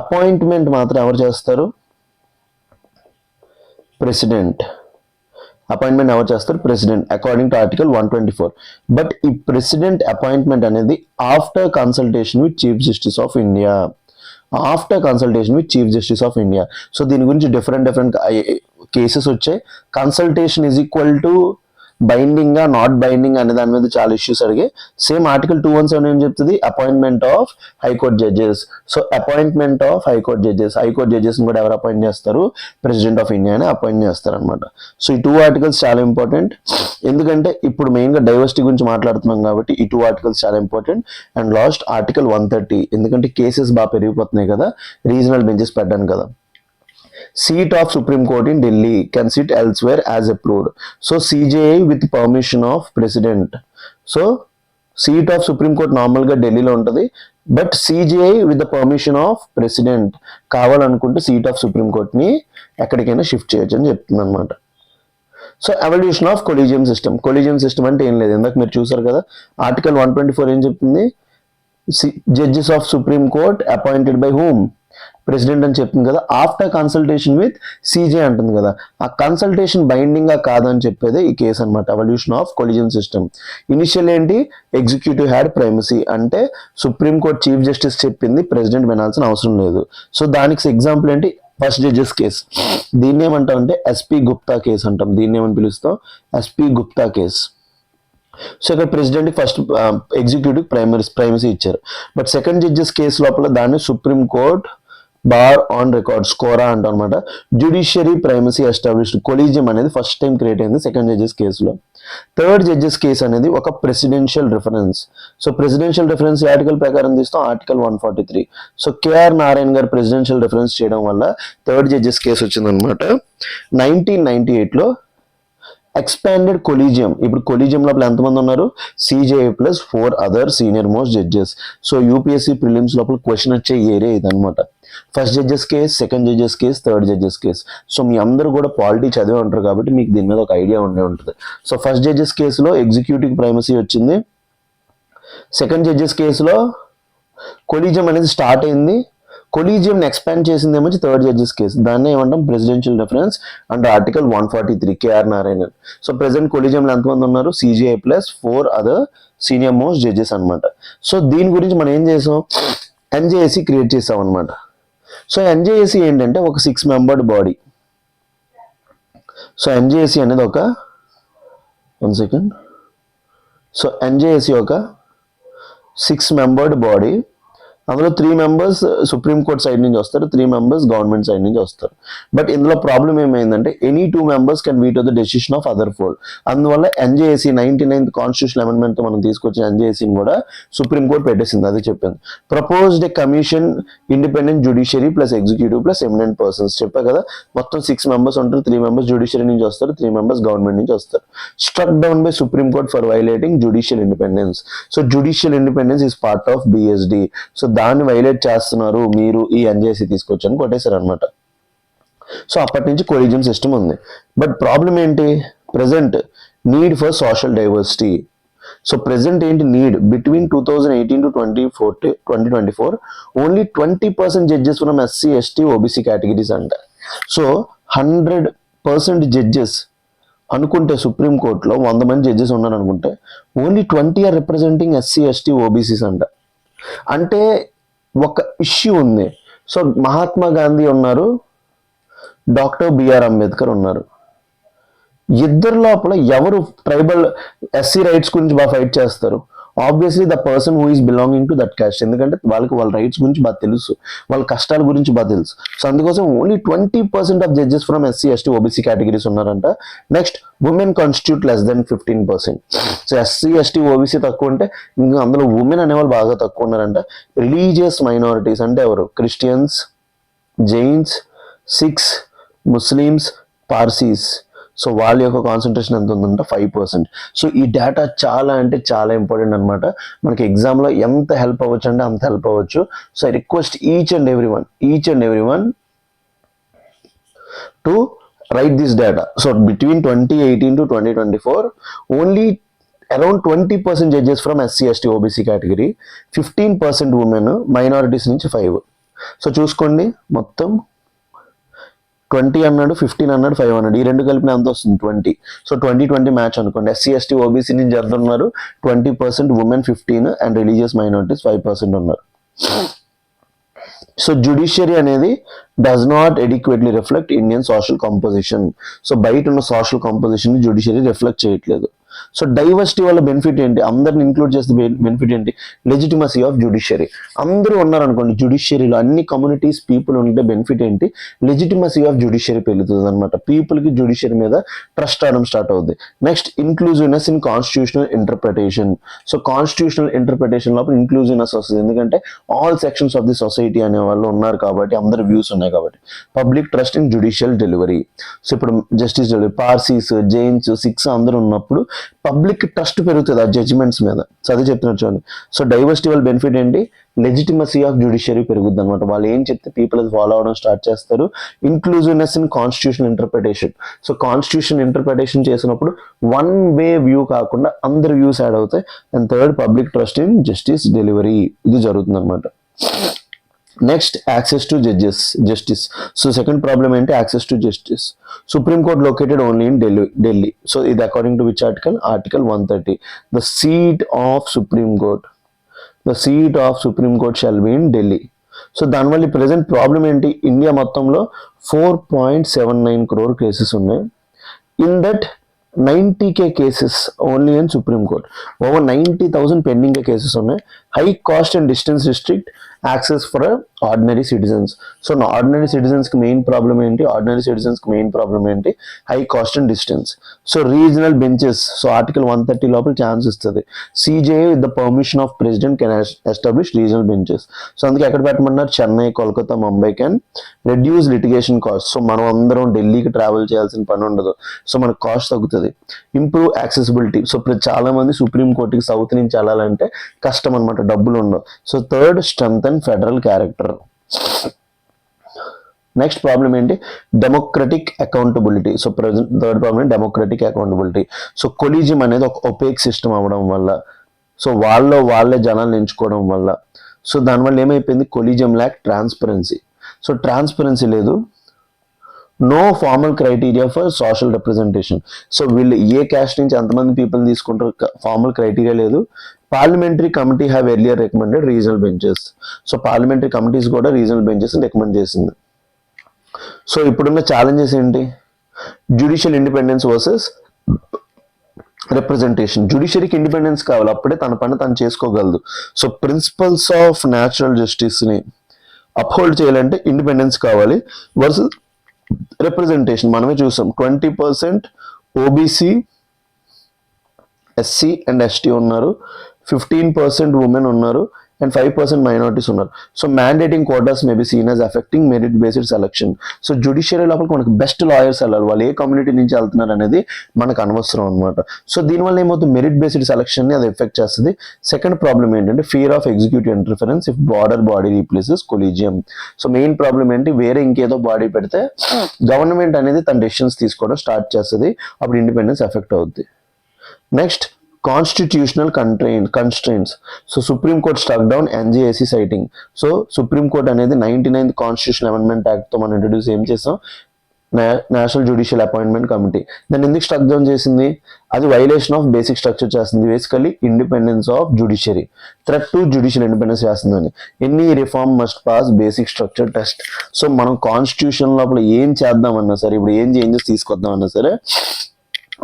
Appointment మాత్రం ఎవరు చేస్తారు? ప్రెసిడెంట్. అపాయింట్మెంట్ ఎవరు చేస్తారు? President, according to article 124. But ఈ ప్రెసిడెంట్ అపాయింట్మెంట్ అనేది after consultation with chief justice of India. After consultation with chief justice of India. So దీని గురించి డిఫరెంట్ కేసెస్ వచ్చాయి. Consultation is equal to binding not binding అనే దాని మీద చాలా issues అడిగాయి. Same article 217 ఏం చెప్తుంది? Appointment of high court judges. So appointment of high court judges, high court judges కూడా ఎవరు అపాయింట్ చేస్తారు? ప్రెసిడెంట్ ఆఫ్ ఇండియానే అపాయింట్ చేస్తారు అనమాట. సో ఈ 2 ఆర్టికల్స్ చాలా ఇంపార్టెంట్, ఎందుకంటే ఇప్పుడు మెయిన్గా డైవర్సిటీ గురించి మాట్లాడుతున్నాం కాబట్టి ఈ 2 ఆర్టికల్స్ చాలా ఇంపార్టెంట్. అండ్ లాస్ట్ ఆర్టికల్ 130, ఎందుకంటే కేసెస్ బాగా పెరిగిపోతున్నాయి కదా, రీజనల్ బెంచెస్ పెట్టాను కదా. Seat of Supreme Court in Delhi can sit elsewhere as approved. So CJI with permission of President. So seat of Supreme Court నార్మల్గా ఢిల్లీలో ఉంటుంది, but CJI with the permission of President కావాలనుకుంటే seat of supreme కోర్ట్ని ఎక్కడికైనా shift చేయొచ్చు అని చెప్తుంది అనమాట. So evolution of collegium system. Collegium system అంటే ఏం లేదు, ఇందాక మీరు చూసారు కదా. ఆర్టికల్ 124 ఏం చెప్తుంది? Judges of supreme court appointed by whom? President అని చెప్తుంది కదా. ఆఫ్టర్ కన్సల్టేషన్ విత్ CJI అంటుంది కదా. ఆ కన్సల్టేషన్ బైండింగ్ గా కాదని చెప్పేదే ఈ కేసు అనమాట, evolution of collegium system. Initial ఏంటి? ఎగ్జిక్యూటివ్ హ్యాడ్ ప్రైమసీ, అంటే సుప్రీం కోర్ట్ చీఫ్ జస్టిస్ చెప్పింది ప్రెసిడెంట్ వినాల్సిన అవసరం లేదు. సో దానికి ఎగ్జాంపుల్ ఏంటి? First judges case. దీన్ని ఏమంటాం అంటే SP గుప్తా కేసు అంటాం. దీన్ని ఏమని పిలుస్తాం? SP Gupta case. సో ఇక్కడ ప్రెసిడెంట్ ఫస్ట్ ఎగ్జిక్యూటివ్ ప్రైమసీ ఇచ్చారు. బట్ సెకండ్ జడ్జెస్ కేసు లోపల దాన్ని supreme court bar on record, SCORA అంటాం అనమాట. Judiciary primacy established. కొలీజియం అనేది ఫస్ట్ టైం క్రియేట్ అయింది సెకండ్ జడ్జెస్ కేసులో. థర్డ్ జడ్జెస్ కేసు అనేది ఒక presidential reference. So presidential reference article ప్రకారం తీస్తాం, ఆర్టికల్ 143. సో KR నారాయణ్ గారు ప్రెసిడెన్షియల్ రిఫరెన్స్ చేయడం వల్ల థర్డ్ జడ్జెస్ కేసు వచ్చింది అనమాట. 1998లో ఎక్స్పాండెడ్ కొలీజియం. ఇప్పుడు కొలీజియం లోపల ఎంతమంది ఉన్నారు? CJI plus 4 other senior most judges. So UPSC prelims లోపల క్వశ్చన్ వచ్చే ఏరియా ఇదనమాట. First judges case, second judges case, third judges case. So మీ అందరూ కూడా పాలిటీ చదివి ఉంటారు కాబట్టి మీకు దీని మీద ఒక ఐడియా ఉండే ఉంటుంది. సో ఫస్ట్ జడ్జెస్ కేసులో ఎగ్జిక్యూటివ్ ప్రైమసీ వచ్చింది. సెకండ్ జడ్జెస్ కేసులో కొలీజియం అనేది స్టార్ట్ అయింది. కొలీజియం ఎక్స్పాండ్ చేసింది ఏమో థర్డ్ జడ్జెస్ కేసు. దాన్ని ఏమంటాం? Presidential reference under article 143 KR Narayanan. So present కొలీజియంలో ఎంతమంది ఉన్నారు? CJI plus 4 other senior most judges అనమాట. సో దీని గురించి మనం ఏం చేసాం? NJSC క్రియేట్ చేసాం అనమాట. సో ఎన్జేఏసీ ఏంటంటే ఒక 6 మెంబర్డ్ బాడీ. సో ఎన్జేఏసీ అనేది ఒక 1 సెకండ్. సో ఎన్జేఏసీ ఒక 6 మెంబర్డ్ బాడీ. అందులో 3 మెంబర్స్ సుప్రీంకోర్టు సైడ్ నుంచి వస్తారు, 3 మెంబర్స్ గవర్నమెంట్ సైడ్ నుంచి వస్తారు. బట్ ఇందులో ప్రాబ్లం ఏమైందంటే any 2 members can veto the decision of other 4. అందువల్ల ఎన్జేఏసీ 99th కాన్స్టిట్యూషన్ అమెండ్మెంట్ మనం తీసుకొచ్చిన ఎన్జేఏసీని కూడా సుప్రీంకోర్టు పెట్టేసింది. అది చెప్పింది. Proposed a commission independent judiciary plus executive plus eminent persons. చెప్పా కదా, మొత్తం 6 మెంబర్స్ ఉంటారు, 3 మెంబర్స్ జ్యుడిషియరీ నుంచి వస్తారు, 3 మెంబర్స్ గవర్నమెంట్ నుంచి వస్తారు. Struck down by supreme court for violating judicial independence. So judicial independence is part of BSD. So దాన్ని violate చేస్తున్నారు మీరు, ఈ ఎన్జేసీ తీసుకొచ్చని కొట్టేశారు అనమాట. సో అప్పటి నుంచి కొలీజియం సిస్టమ్ ఉంది. బట్ ప్రాబ్లం ఏంటి, present need for social diversity. So present ఏంటి need, between 2018 to 2024 only 20% judges from SC ST OBC categories అంట. సో 100% జడ్జెస్ అనుకుంటే సుప్రీంకోర్టులో 100 మంది జడ్జెస్ ఉన్నారు అనుకుంటే only 20 are representing SC ST OBCs అంట. అంటే ఒక ఇష్యూ ఉంది. సో మహాత్మా గాంధీ ఉన్నారు, డాక్టర్ బిఆర్ అంబేద్కర్ ఉన్నారు. ఇద్దరు లోపల ఎవరు ట్రైబల్ ఎస్సీ రైట్స్ గురించి బాగా ఫైట్ చేస్తారు? Obviously the person who is belonging to that caste. ఎందుకంటే వాళ్ళ రైట్స్ గురించి బాగా తెలుసు, వాళ్ళ కష్టాల గురించి బాగా తెలుసు. సో అందుకోసం only 20% of judges from SC ST OBC categories ఉన్నారంట. Next women constitute less than 15%. So SC ST OBC తక్కువ ఉంటే ఇంకా అందులో ఉమెన్ అనేవాళ్ళు బాగా తక్కువ ఉన్నారంట. రిలీజియస్ మైనారిటీస్ అంటే ఎవరు? Christians, Jains, Sikhs, Muslims, Parsis. So వాళ్ళ యొక్క కాన్సన్ట్రేషన్ ఎంత ఉందంటే 5%. సో ఈ డేటా చాలా అంటే చాలా ఇంపార్టెంట్ అనమాట. మనకి ఎగ్జామ్లో ఎంత హెల్ప్ అవ్వచ్చు అంటే అంత హెల్ప్ అవ్వచ్చు. So I request each and every one to write this data. So between 2018 to 2024 only around 20% judges from SC ST OBC category, 15% women, minorities నుంచి 5. సో చూసుకోండి, మొత్తం 20 అన్నాడు, 15 అన్నాడు, 5 అన్నాడు, ఈ రెండు కలిపిన ఎంత వస్తుంది? 20. సో 20-20 మ్యాచ్ అనుకోండి. ఎస్సీ ఎస్టీ ఓబీసీ నుంచి ఎంత ఉన్నారు? 20%, ఉమెన్ 15 అండ్ రిలీజియస్ మైనారిటీస్ 5% ఉన్నారు. సో జ్యుడిషియరీ అనేది does not ఎడిక్వేట్లీ reflect Indian social composition. So బయట ఉన్న సోషల్ కంపోజిషన్ జ్యుడిషియరీ రిఫ్లెక్ట్ చేయట్లేదు. సో డైవర్సిటీ వల్ల బెనిఫిట్ ఏంటి? అందరిని ఇంక్లూడ్ చేస్తే బెనిఫిట్ ఏంటి? Legitimacy of judiciary. అందరూ ఉన్నారనుకోండి జ్యుడిషియరీలో, అన్ని కమ్యూనిటీస్ పీపుల్ ఉంటే బెనిఫిట్ ఏంటి? లెజిటిమసీ ఆఫ్ జ్యుడిషియరీ పెరుగుతుంది అనమాట. పీపుల్కి జ్యుడిషియరీ మీద ట్రస్ట్ అవడం స్టార్ట్ అవుతుంది. Next inclusiveness in constitutional interpretation. So constitutional interpretation లోపల ఇంక్లూజివ్నెస్ వస్తుంది. ఎందుకంటే all sections of the society అనే వాళ్ళు ఉన్నారు కాబట్టి, అందరి వ్యూస్ ఉన్నాయి కాబట్టి. Public trust in judicial delivery. So ఇప్పుడు జస్టిస్ డెలివరీ, పార్సీస్, జైన్స్, సిఖ్స్ అందరూ ఉన్నప్పుడు పబ్లిక్ ట్రస్ట్ పెరుగుతుంది ఆ జడ్జిమెంట్స్ మీద. సో అదే చెప్తున్నారు చూడండి. సో డైవర్సిటీ వల్ల బెనిఫిట్ ఏంటి? లెజిటిమసీ ఆఫ్ జ్యుడిషియరీ పెరుగుద్ది అనమాట. వాళ్ళు ఏం చెప్తే పీపుల్ అది ఫాలో అవడం స్టార్ట్ చేస్తారు. Inclusiveness in constitution interpretation. So constitution interpretation చేసినప్పుడు వన్ వే వ్యూ కాకుండా అందరి వ్యూస్ యాడ్ అవుతాయి. And third, public trust in justice delivery. ఇది జరుగుతుంది అనమాట. Next, access to justice. So second problem ఏంటి? Access to justice. Supreme court located only in Delhi. So ఇది according to which article? Article 130. The seat of supreme court shall be in Delhi. So దానివల్ల present problem ఏంటి? India మొత్తంలో 4.79 crore cases ఉన్నాయి. In that 90K cases only in supreme court. Over 90,000 pending cases ఉన్నాయి. High cost and distance restrict access for ordinary citizens. So ordinary సిటిజన్స్కి main problem ఏంటి? High cost and distance. So regional benches. So article 130 లోపల chance ఇస్తుంది. CJI with the permission of president can establish regional benches. So అందుకే ఎక్కడ పెట్టమన్నారు? Chennai, Kolkata, Mumbai can reduce litigation cost. So మనం అందరం ఢిల్లీకి ట్రావెల్ చేయాల్సిన పని ఉండదు. సో మనకు కాస్ట్ తగ్గుతుంది. Improve accessibility. సో చాలా మంది సుప్రీం కోర్టుకి సౌత్ నుంచి వెళ్ళాలంటే కష్టం అనమాట, డబ్బులు ఉండవు. So third, strength and federal character. Next problem ఏంటి? Democratic accountability. So present third problem democratic accountability. So collegium అనేది ఒక ఒపేక్ సిస్టమ్ అవ్వడం వల్ల, సో వాళ్ళే జనాలను ఎంచుకోవడం వల్ల, సో దానివల్ల ఏమైపోయింది? Collegium lack transparency. So transparency లేదు, no formal criteria for social representation. So వీళ్ళు ఏ క్యాస్ట్ నుంచి ఎంతమంది పీపుల్ తీసుకుంటారు, ఫార్మల్ క్రైటీరియా లేదు. Parliamentary committee have earlier recommended regional benches. So parliamentary committees కూడా రీజనల్ బెంచెస్ రికమెండ్ చేసింది. సో ఇప్పుడున్న ఛాలెంజెస్ ఏంటి? Judicial independence versus representation. జ్యుడిషియరీకి ఇండిపెండెన్స్ కావాలి, అప్పుడే తన పని తను చేసుకోగలదు. సో ప్రిన్సిపల్స్ ఆఫ్ న్యాచురల్ జస్టిస్ని అప్హోల్డ్ చేయాలంటే ఇండిపెండెన్స్ కావాలి. వర్సెస్ రిప్రజెంటేషన్ మనమే చూసాం, 20% ఓబీసీ, ఎస్సీ అండ్ ఎస్టీ ఉన్నారు, 15% ఉమెన్ ఉన్నారు, అండ్ 5% మైనారిటీస్ ఉన్నారు. So mandating quotas may be seen as affecting merit based selection. So judiciary లోపలికి మనకు బెస్ట్ లాయర్స్ వెళ్ళాలి, వాళ్ళు ఏ కమ్యూనిటీ నుంచి వెళ్తున్నారు అనేది మనకు అనవసరం అనమాట. సో దీనివల్ల ఏమవుతుంది, మెరిట్ బేస్డ్ సెలక్షన్ని అది ఎఫెక్ట్ చేస్తుంది. సెకండ్ ప్రాబ్లం ఏంటంటే fear of executive interference if border body replaces collegium. So main problem ఏంటి, వేరే ఇంకేదో బాడీ పెడితే గవర్నమెంట్ అనేది తన డెసిషన్స్ తీసుకోవడం స్టార్ట్ చేస్తుంది, అప్పుడు ఇండిపెండెన్స్ ఎఫెక్ట్ అవుద్ది. Next constitutional constraints. So supreme court struck down NJAC citing. So supreme Court అనేది 99th కాన్స్టిట్యూషన్ అమెండ్మెంట్ యాక్ట్ తో మనం ఇంట్రడ్యూస్ ఏం చేసాం, నేషనల్ జ్యుడిషియల్ అపాయింట్మెంట్ కమిటీ. దాన్ని ఎందుకు స్ట్రక్ డౌన్ చేసింది, అది వైలేషన్ ఆఫ్ బేసిక్ స్ట్రక్చర్ చేస్తుంది, basically independence of judiciary, threat to judicial independence చేస్తుందని. Any reform must pass basic structure test. So మనం కాన్స్టిట్యూషన్ లోపల ఏం చేద్దామన్నా సరే, ఇప్పుడు ఏం చేంజెస్ తీసుకొద్దామన్నా సరే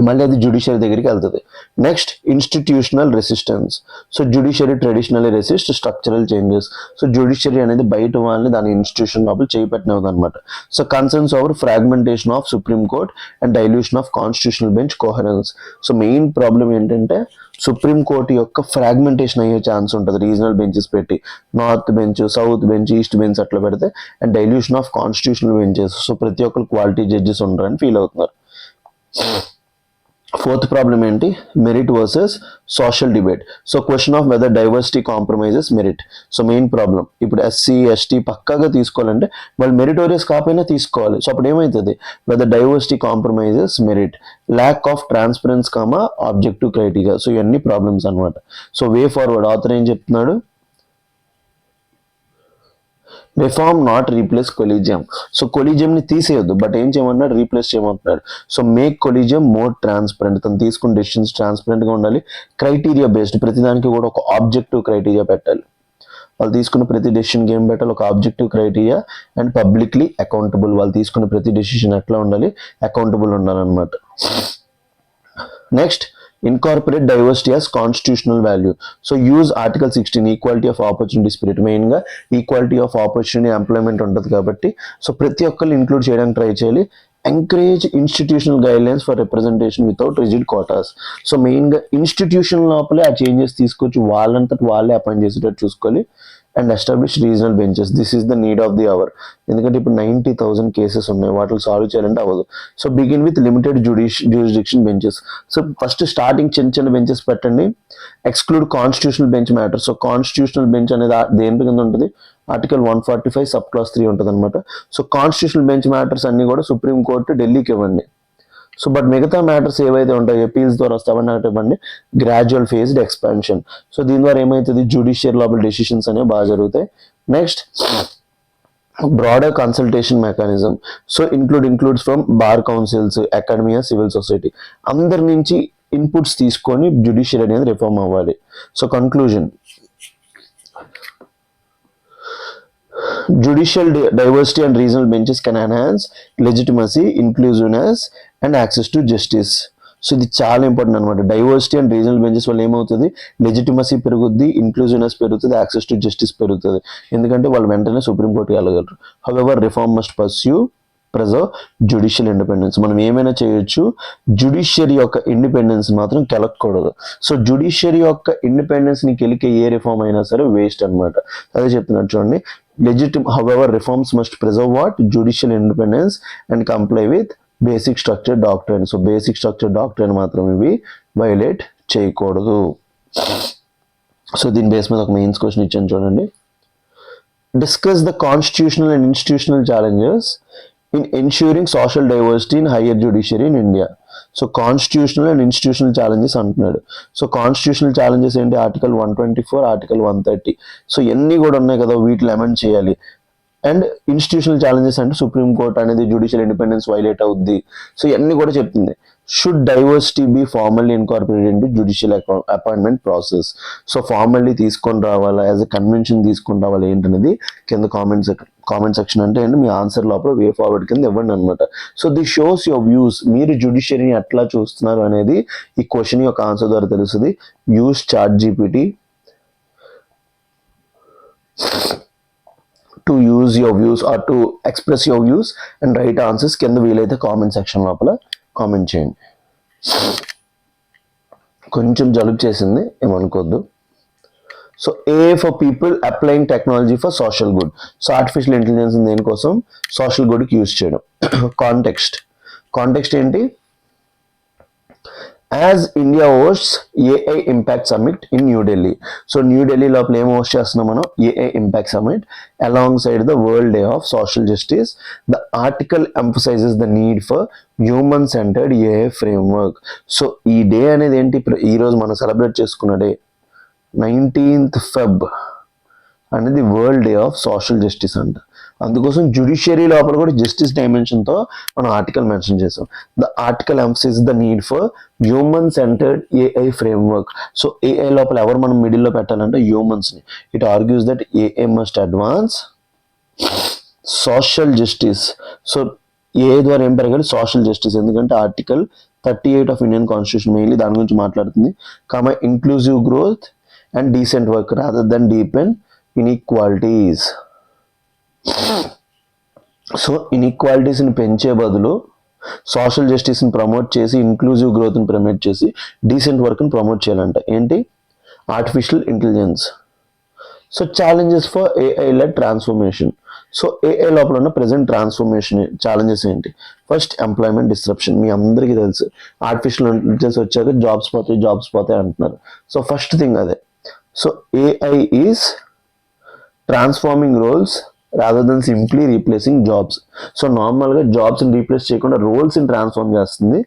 మళ్ళీ అది జ్యుడిషియరీ దగ్గరికి వెళ్తుంది. Next institutional resistance. So judiciary traditionally resist structural changes. So judiciary అనేది బయట వాళ్ళని దాని ఇన్స్టిట్యూషన్ లోపల చేపట్టినది అనమాట. So concerns over fragmentation of supreme court and dilution of constitutional bench coherence. So main problem ఏంటంటే సుప్రీం కోర్టు యొక్క ఫ్రాగ్మెంటేషన్ అయ్యే chance ఉంటుంది, రీజనల్ బెంచెస్ పెట్టి, north bench, south bench, east bench అట్లా పెడితే, and dilution of constitutional benches. So ప్రతి ఒక్కరు quality judges ఉంటారని ఫీల్ అవుతున్నారు. ఫోర్త్ ప్రాబ్లం ఏంటి, merit versus social debate. So question of whether diversity compromises merit. So main problem ఇప్పుడు SC ST పక్కాగా తీసుకోవాలంటే వాళ్ళు మెరిటోరియస్ కాకపోయినా తీసుకోవాలి. సో అప్పుడు ఏమవుతుంది, whether diversity compromises merit, lack of transparence objective criteria. So ఇవన్నీ ప్రాబ్లమ్స్ అనమాట. సో వే ఫార్వర్డ్ ఆథర్ ఏం చెప్తున్నాడు, reform not replace collegium. So కొలీజియంని తీసేయొద్దు, బట్ ఏం చేయమన్నాడు, రీప్లేస్ చేయమంటున్నాడు. So make collegium more transparent, తను తీసుకున్న డెసిషన్స్ ట్రాన్స్పరెంట్గా ఉండాలి, క్రైటీరియా బేస్డ్, ప్రతిదానికి కూడా ఒక ఆబ్జెక్టివ్ క్రైటీరియా పెట్టాలి. వాళ్ళు తీసుకున్న ప్రతి డెసిషన్కి ఏం పెట్టాలి, ఒక objective criteria, and publicly accountable. వాళ్ళు తీసుకున్న ప్రతి డెసిషన్ ఎట్లా ఉండాలి, అకౌంటబుల్ ఉండాలన్నమాట. Next incorporate diversity as constitutional value. So use article 16 equality of opportunity spirit. Main గా ఈక్వాలిటీ ఆఫ్ ఆపర్చునిటీ ఎంప్లాయ్మెంట్ ఉంటుంది కాబట్టి సో ప్రతి ఒక్కరు ఇంక్లూడ్ చేయడానికి ట్రై చేయాలి. Encourage institutional guidelines for representation without rigid quotas. So మెయిన్గా institution లోపలే ఆ చేంజెస్ తీసుకొచ్చి వాళ్ళంతటి వాళ్ళే అపాయింట్ చేసేటట్టు చూసుకోవాలి. And establish regional benches. This is the need of the hour. ఎందుకంటే ఇప్పుడు 90,000 కేసెస్ ఉన్నాయి, వాటిని సాల్వ్ చేయాలంటే అవ్వదు. So begin with limited jurisdiction benches. So first starting చిన్న చిన్న బెంచెస్ పెట్టండి. Exclude constitutional bench matter. So constitutional bench అనేది దేని కింద ఉంటుంది, ఆర్టికల్ 145 సబ్ క్లాస్ 3 ఉంటుంది అనమాట. సో కాన్స్టిట్యూషనల్ బెంచ్ మ్యాటర్స్ అన్ని కూడా సుప్రీం కోర్టు ఢిల్లీకి ఇవ్వండి. సో బట్ మిగతా మ్యాటర్స్ ఏవైతే ఉంటాయో అపీల్స్ ద్వారా వస్తామని ఇవ్వండి. Gradual phased expansion. సో దీని ద్వారా ఏమవుతుంది, జ్యుడిషియల్ లోపల డెసిషన్స్ అనేవి బాగా జరుగుతాయి. Next broader consultation mechanism. So includes from bar councils, academia, civil society, అందరి నుంచి ఇన్పుట్స్ తీసుకొని జ్యుడిషియల్ అనేది రిఫార్మ్ అవ్వాలి. So conclusion, judicial diversity and regional benches can enhance legitimacy, inclusiveness and access to justice. So ఇది చాలా important అనమాట. Diversity and regional benches వల్ల ఏమవుతుంది, లెజిటిమసీ పెరుగుద్ది, ఇంక్లూజివ్నెస్ పెరుగుతుంది, యాక్సెస్ టు జస్టిస్ పెరుగుతుంది. ఎందుకంటే వాళ్ళు వెంటనే సుప్రీంకోర్టుకి వెళ్ళగలరు. However reform must pursue preserve judicial independence. మనం ఏమైనా చేయొచ్చు, జ్యుడిషియరీ యొక్క ఇండిపెండెన్స్ మాత్రం కెలకూడదు. సో జ్యుడిషియరీ యొక్క ఇండిపెండెన్స్ ని కెలికే ఏ రిఫార్మ్ అయినా సరే వేస్ట్ అనమాట. అదే చెప్తున్నాడు చూడండి, however reforms must preserve what, judicial independence and comply with basic structure doctrine. So basic structure doctrine మాత్రం ఇవి వైలేట్ చేయకూడదు. సో దీని బేస్ మీద ఒక మెయిన్స్ క్వశ్చన్ ఇచ్చాను చూడండి. Discuss the constitutional and institutional challenges in ensuring social diversity in higher judiciary in India. So constitutional and institutional challenges అంటున్నాడు. So constitutional challenges ఏంటి, ఆర్టికల్ 124, ఆర్టికల్ 130. సో ఇవన్నీ కూడా ఉన్నాయి కదా, వీటిని అమెండ్ చేయాలి. అండ్ ఇన్స్టిట్యూషనల్ ఛాలెంజెస్ అంటే సుప్రీం కోర్ట్ అనేది జ్యుడిషియల్ ఇండిపెండెన్స్ వైలేట్ అవుద్ది. సో ఇవన్నీ కూడా చెప్తుంది. Should diversity be formally incorporated into judicial appointment process. So formally తీసుకొని రావాలా, యాజ్ అ కన్వెన్షన్ తీసుకొని రావాలా ఏంటనేది కింద కామెంట్ సెక్షన్ అంటే అండి మీ ఆన్సర్ లోపల వే ఫార్వర్డ్ కింద ఇవ్వండి అనమాట. So the shows your views, మీరు జ్యుడిషియరీని ఎట్లా చూస్తున్నారు అనేది ఈ క్వశ్చన్ యొక్క ఆన్సర్ ద్వారా తెలుస్తుంది. Use chat GPT to use your views or to express your views and write answers కింద వీలైతే కామెంట్ సెక్షన్ లోపల కామెంట్ చేయండి. కొంచెం జలుబు చేసింది, ఏమనుకోద్దు. So AI for people applying technology for social good. So artificial intelligence దేనికోసం, సోషల్ గుడ్కి యూజ్ చేయడం. కాంటెక్స్ట్ ఏంటి, as India hosts AI impact summit in New Delhi. So New Delhi లోపల ఏం హోస్ట్ చేస్తున్నాం మనం, AI impact summit alongside the world day of social justice. The article emphasises the need for human centred AI framework. So ఈ day అనేది ఏంటి, ఈరోజు మనం celebrate చేసుకున్న డే 19th Feb అనేది world day of social justice అంట. అందుకోసం judiciary లోపల కూడా జస్టిస్ డైమెన్షన్తో మనం ఆర్టికల్ మెన్షన్ చేసాం. The article emphasise the need for human centred AI framework. So AI లోపల ఎవరు మనం మిడిల్లో పెట్టాలంటే హ్యూమన్స్ని. It argues that AI must advance social justice. So AI ద్వారా ఏం పెరగాలి, సోషల్ జస్టిస్. ఎందుకంటే article 38 of Indian constitution mainly దాని గురించి మాట్లాడుతుంది. Inclusive growth and decent work rather than deepen inequalities. So ఇన్ఈక్వాలిటీస్ని పెంచే బదులు సోషల్ జస్టిస్ని ప్రమోట్ చేసి ఇంక్లూజివ్ గ్రోత్ని ప్రమోట్ చేసి డీసెంట్ వర్క్ని ప్రమోట్ చేయాలంట. ఏంటి, artificial intelligence. So challenges for AI led transformation. So AI లోపల ఉన్న ప్రజెంట్ ట్రాన్స్ఫర్మేషన్ ఛాలెంజెస్ ఏంటి, ఫస్ట్ ఎంప్లాయ్మెంట్ డిస్రప్షన్. మీ అందరికీ తెలుసు ఆర్టిఫిషియల్ ఇంటెలిజెన్స్ వచ్చాక జాబ్స్ పోతాయి అంటున్నారు. సో ఫస్ట్ థింగ్ అదే. So AI is transforming roles rather than simply replacing jobs. So నార్మల్గా జాబ్స్ని రీప్లేస్ చేయకుండా రోల్స్ని ట్రాన్స్ఫార్మ్ చేస్తుంది.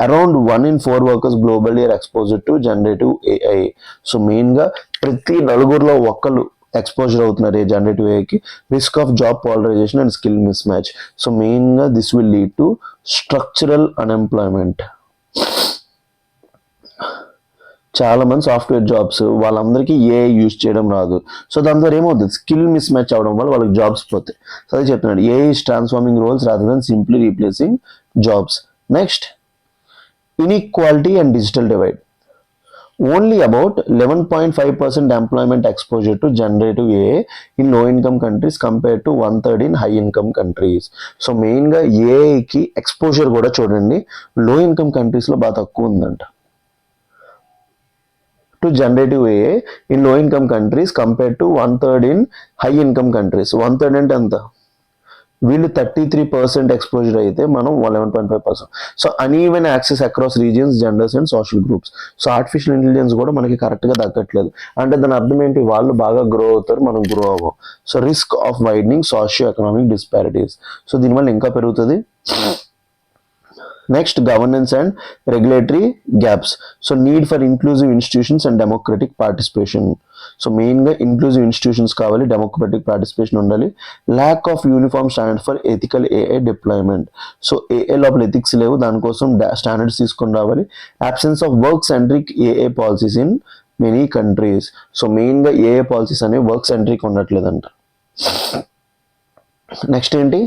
Around 1 in 4 workers globally are exposed to generative AI. So మెయిన్గా ప్రతి నలుగురిలో ఒక్కరు ఎక్స్పోజర్ అవుతున్నారు జనరేటివ్ ఏఐకి. Risk of job polarisation and skill mismatch. So మెయిన్గా this will lead to structural unemployment. చాలా మంది సాఫ్ట్వేర్ జాబ్స్ వాళ్ళందరికీ ఏఐ యూజ్ చేయడం రాదు. సో దాని ద్వారా ఏమవుతుంది, స్కిల్ మిస్ మ్యాచ్ అవడం వల్ల వాళ్ళకి జాబ్స్ పోతాయి. సో అదే చెప్తున్నాడు, AI is transforming roles rather than simply replacing jobs. Next, inequality and digital divide. Only about 11.5% employment exposure to generative AI in low-income countries compared to 1/3 in high-income countries. So మెయిన్గా ఏఐకి exposure కూడా చూడండి లో income కంట్రీస్లో బాగా తక్కువ ఉందంట. to generative AI in low income countries compared to 1/3 in high income countries. 1/3 అంటే ఎంత, వీళ్ళు 33% ఎక్స్పోజర్ అయితే మనం 11.5%. So uneven access across regions, genders and social groups. So artificial intelligence కూడా మనకి కరెక్ట్గా తగ్గట్లేదు. అంటే దాని అర్థం ఏంటి, వాళ్ళు బాగా గ్రో అవుతారు, మనం గ్రో అవ్వం. So risk of widening socio economic disparities. So దీనివల్ల ఇంకా పెరుగుతుంది. Next, governance and regulatory gaps. So need for inclusive institutions and democratic participation. So మెయిన్గా ఇంక్లూజివ్ ఇన్స్టిట్యూషన్స్ కావాలి, డెమోక్రటిక్ పార్టిసిపేషన్ ఉండాలి. Lack of uniform standard for ethical AI deployment. So AI లోపల ethics లేవు, దానికోసం standards తీసుకొని రావాలి. Absence of work centric AI policies in many countries. So మెయిన్గా AI policies అనేవి వర్క్ సెంట్రిక్ ఉండట్లేదంట. నెక్స్ట్ ఏంటి,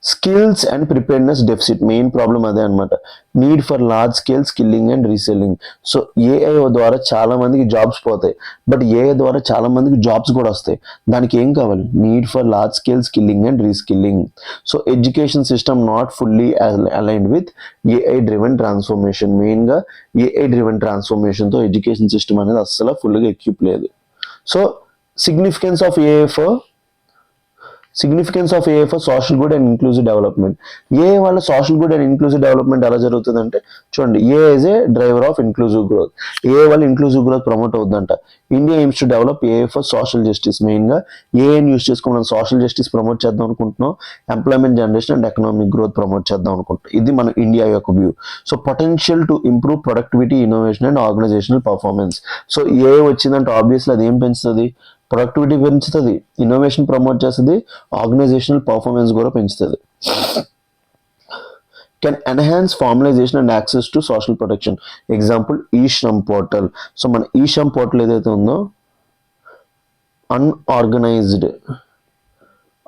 skills and preparedness deficit. Main problem అదే అనమాట. Need for large scale skilling and reselling. So AI ద్వారా చాలా మందికి జాబ్స్ పోతాయి, but AI ద్వారా చాలా మందికి జాబ్స్ కూడా వస్తాయి. దానికి ఏం కావాలి, need for large scale skilling and reskilling. So education system not fully aligned with AI driven transformation. మెయిన్గా ఏఐ డ్రివెన్ ట్రాన్స్ఫర్మేషన్తో ఎడ్యుకేషన్ సిస్టమ్ అనేది అస్సలు ఫుల్గా ఎక్విప్ లేదు. So significance of AI for social good and inclusive development. AI వల్ల social good and inclusive development ఎలా జరుగుతుందంటే చూడండి, AI is a driver of inclusive growth. AI వల్ల ఇంక్లూజివ్ గ్రోత్ ప్రమోట్ అవుతుందంట. India aims to develop A for social justice. మెయిన్గా ఏఐని use చేసుకుని మనం సోషల్ జస్టిస్ ప్రమోట్ చేద్దాం అనుకుంటున్నాం, employment generation and economic growth promote చేద్దాం అనుకుంటున్నాం. ఇది మన ఇండియా యొక్క view. So potential to improve productivity, innovation and organisational performance. So AI వచ్చిందంటే ఆబ్వియస్లీ అది ఏం పెంచుతుంది, ప్రొడక్టివిటీ పెంచుతుంది, ఇన్నోవేషన్ ప్రమోట్ చేస్తుంది, ఆర్గనైజేషనల్ పర్ఫార్మెన్స్ కూడా పెంచుతుంది. Can enhance formalisation and access to social protection. Example e Shram portal. So మన ఈ-శ్రమ్ పోర్టల్ ఏదైతే ఉందో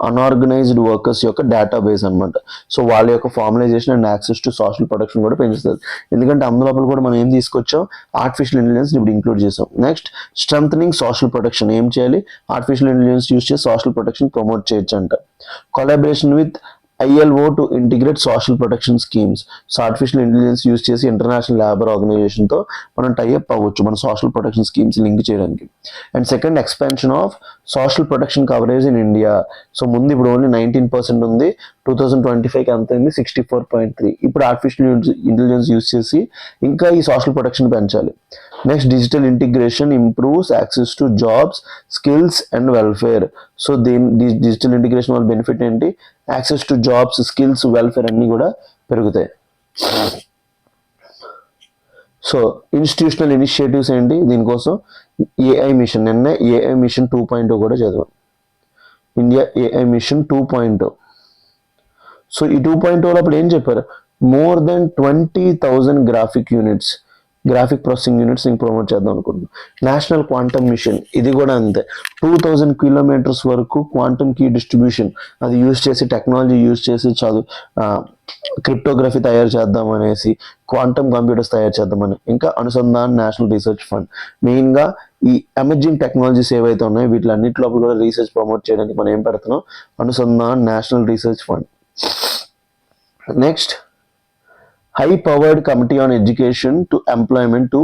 అన్ఆర్గనైజ్డ్ వర్కర్స్ యొక్క డేటాబేస్ అనమాట. సో వాళ్ళ యొక్క formalisation and access to social protection కూడా పెంచుతుంది. ఎందుకంటే అందులో కూడా మనం ఏం తీసుకొచ్చాం, ఆర్టిఫిషియల్ ఇంటెలిజెన్స్ ఇప్పుడు ఇంక్లూడ్ చేసాం. Next strengthening social protection. ఏం చేయాలి, ఆర్టిఫిషియల్ ఇంటెలిజెన్స్ యూస్ చేసి సోషల్ ప్రొటెక్షన్ ప్రమోట్ చేయొచ్చు అంట. Collaboration with ILO to integrate social protection schemes. So artificial intelligence use చేసి ఇంటర్నేషనల్ లేబర్ ఆర్గనైజేషన్తో మనం టైఅప్ అవ్వచ్చు మన సోషల్ ప్రొటెక్షన్ స్కీమ్స్ లింక్ చేయడానికి. And second, expansion of social protection coverage in India. So ముందు ఇప్పుడు only 19% ఉంది, 2025కి అంత అయింది 64.3. ఇప్పుడు ఆర్టిఫిషియల్ ఇంటెలిజెన్స్ యూస్ చేసి ఇంకా ఈ సోషల్ ప్రొటెక్షన్ పెంచాలి. Next, digital integration improves access to jobs, skills and welfare. So digital integration వల్ల బెనిఫిట్ ఏంటి, access to jobs, skills, welfare అన్నీ కూడా పెరుగుతాయి. సో ఇన్స్టిట్యూషనల్ ఇనిషియేటివ్స్ ఏంటి, దీనికోసం AI మిషన్. నిన్న AI మిషన్ 2.0 కూడా చదివాం, ఇండియా AI మిషన్ 2.0. సో ఈ 2.0 అప్పుడు ఏం చెప్పారు, more than 20,000 graphic processing units నేను ప్రమోట్ చేద్దాం అనుకుంటున్నాను. నేషనల్ క్వాంటమ్ మిషన్, ఇది కూడా అంతే. 2000 కిలోమీటర్స్ వరకు క్వాంటమ్ కీ డిస్ట్రిబ్యూషన్ అది యూజ్ చేసి, టెక్నాలజీ యూజ్ చేసి క్రిప్టోగ్రఫీ తయారు చేద్దాం అనేసి, క్వాంటమ్ కంప్యూటర్స్ తయారు చేద్దామని. ఇంకా అనుసంధాన్ నేషనల్ రీసెర్చ్ ఫండ్. మెయిన్గా ఈ ఎమర్జింగ్ టెక్నాలజీస్ ఏవైతే ఉన్నాయో వీటిలన్నింటిలో కూడా రీసెర్చ్ ప్రమోట్ చేయడానికి మనం ఏం పెడుతున్నాం, Anusandhan national research fund. Next, high powered committee on education to employment to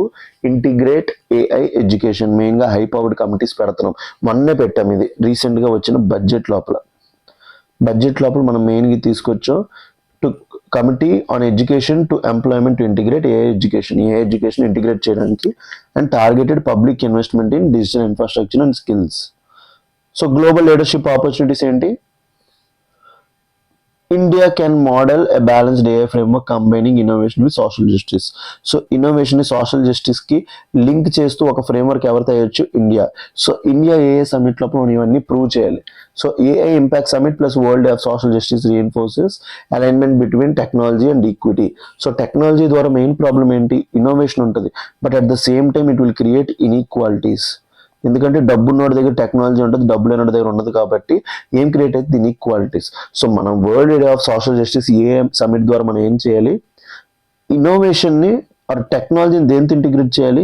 integrate AI education. మెయిన్గా హై పవర్డ్ కమిటీస్ పెడుతున్నాం, మొన్నే పెట్టాం, ఇది రీసెంట్గా వచ్చిన బడ్జెట్ లోపల మనం మెయిన్గా తీసుకొచ్చాం. To committee on education to employment to integrate AI education integrate చేయడానికి. And targeted public investment in digital infrastructure and skills. So global leadership opportunities ఏంటి, India can model a balanced AI framework combining innovation with social justice. So innovation social జస్టిస్కి link చేస్తూ ఒక framework ఎవరు తయారచ్చు, India. So India AI summit లోపల మనం ఇవన్నీ prove చేయాలి. So AI impact summit plus world of social justice reinforces alignment between technology and equity. So technology ద్వారా మెయిన్ ప్రాబ్లం ఏంటి, ఇన్నోవేషన్ ఉంటుంది, but at the same time it will create inequalities. ఎందుకంటే డబ్బు ఉన్నోడి దగ్గర టెక్నాలజీ ఉంటుంది, డబ్బు లేని దగ్గర ఉండదు, కాబట్టి ఏం క్రియేట్ అవుతుంది, ఇన్ఈక్వాలిటీస్. సో మనం world day of social justice AI summit ద్వారా మనం ఏం చేయాలి, ఇన్నోవేషన్ని ఆర్ టెక్నాలజీని దేంతో ఇంటిగ్రేట్ చేయాలి,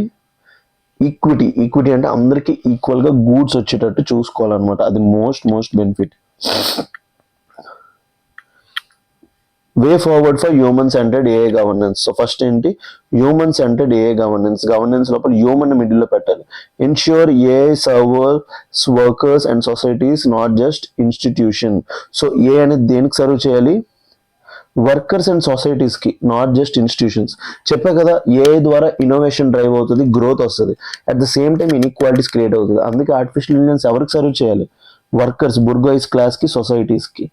ఈక్విటీ అంటే అందరికీ ఈక్వల్గా గూడ్స్ వచ్చేటట్టు చూసుకోవాలన్నమాట. అది most benefit. Way forward for human centred AI governance. So first ఏంటి, హ్యూమన్ సెంటర్డ్ AI గవర్నెన్స్ లోపల హ్యూమన్ మిడిల్లో పెట్టాలి. Ensure AI serves workers and societies, not just institution. So AI అనేది దేనికి సర్వ్ చేయాలి, వర్కర్స్ అండ్ సొసైటీస్కి, నాట్ జస్ట్ ఇన్స్టిట్యూషన్స్. చెప్పే కదా, AI ద్వారా ఇన్నోవేషన్ డ్రైవ్ అవుతుంది, గ్రోత్ వస్తుంది, at the same time inequalities create అవుతుంది. అందుకే ఆర్టిఫిషియల్ ఇంటెలిజెన్స్ ఎవరికి సర్వ్ చేయాలి, వర్కర్స్, బుర్గోయిస్ క్లాస్కి, సొసైటీస్కి.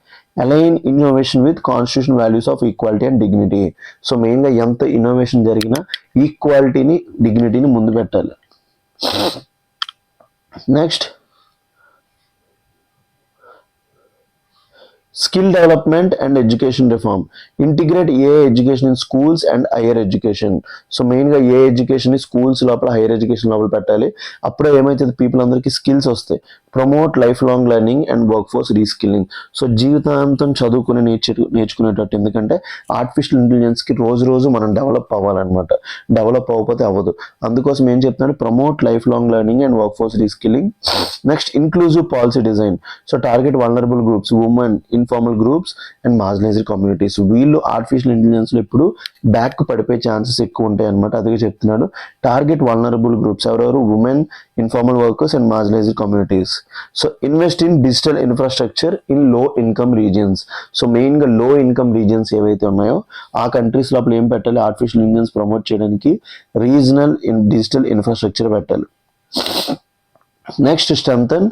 Align innovation with constitution values of equality and dignity. So మెయిన్గా ఎంత ఇన్నోవేషన్ జరిగినా ఈక్వాలిటీని, డిగ్నిటీని ముందు పెట్టాలి. Next, skill development and education reform. Integrate AI education in schools and higher education. So మెయిన్గా AI ఎడ్యుకేషన్ స్కూల్స్ లోపల, హైయర్ ఎడ్యుకేషన్ లోపల పెట్టాలి. అప్పుడే ఏమైతుంది, పీపుల్ అందరికీ స్కిల్స్ వస్తాయి. Promote life long learning and workforce reskilling. So జీవితాంతం చదువుకుని నేర్చుకునేటట్టు. ఎందుకంటే ఆర్టిఫిషియల్ ఇంటెలిజెన్స్కి రోజు మనం డెవలప్ అవ్వాలన్నమాట, డెవలప్ అవ్వకపోతే అవ్వదు. అందుకోసం ఏం చెప్తున్నాను, promote life long learning and workforce reskilling. Next, inclusive policy design. So target vulnerable groups, women, informal groups and marginalised communities. వీళ్ళు ఆర్టిఫిషియల్ ఇంటెలిజెన్స్లో ఇప్పుడు బ్యాక్ పడిపోయే ఛాన్సెస్ ఎక్కువ ఉంటాయి అనమాట. అదే చెప్తున్నాను, టార్గెట్ వల్నరబుల్ గ్రూప్స్ ఎవరెవరు, women, informal workers and marginalised communities. So invest in digital infrastructure in లో ఇన్కమ్ రీజియన్స్. సో మెయిన్గా లో ఇన్కమ్ రీజియన్స్ ఏవైతే ఉన్నాయో ఆ కంట్రీస్ లోపల ఏం పెట్టాలి, ఆర్టిఫిషియల్ ఇంటెలిజెన్స్ ప్రమోట్ చేయడానికి రీజనల్ డిజిటల్ ఇన్ఫ్రాస్ట్రక్చర్ పెట్టాలి. Next, strengthen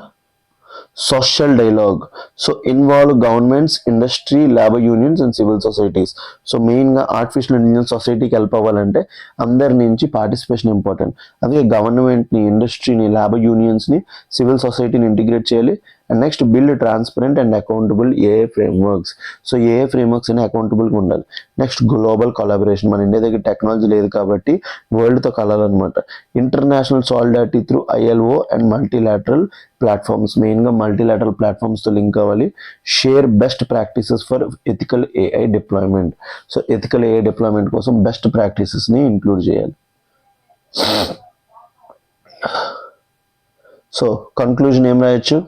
social dialogue. So involve governments, industry, labour unions and civil societies. So మెయిన్గా ఆర్టిఫిషియల్ ఇంటెలిజెన్స్ సొసైటీకి హెల్ప్ అవ్వాలంటే అందరి నుంచి పార్టిసిపేషన్ ఇంపార్టెంట్. అదే గవర్నమెంట్ని, ఇండస్ట్రీని, లేబర్ యూనియన్స్ని, సివిల్ సొసైటీని ఇంటిగ్రేట్ చేయాలి. And next build transparent and accountable AI frameworks. So AI frameworks అని అకౌంటబుల్గా ఉండాలి. Next global collaboration. మన ఇండియా దగ్గర టెక్నాలజీ లేదు కాబట్టి వరల్డ్తో కలాలన్నమాట. International solidarity through ILO and multilateral platforms. మెయిన్గా మల్టీలాటరల్ ప్లాట్ఫామ్స్తో లింక్ అవ్వాలి. Share best practices for ethical AI deployment. So ethical AI deployment కోసం బెస్ట్ ప్రాక్టీసెస్ని ఇంక్లూడ్ చేయాలి. సో కంక్లూజన్ ఏం రాయొచ్చు?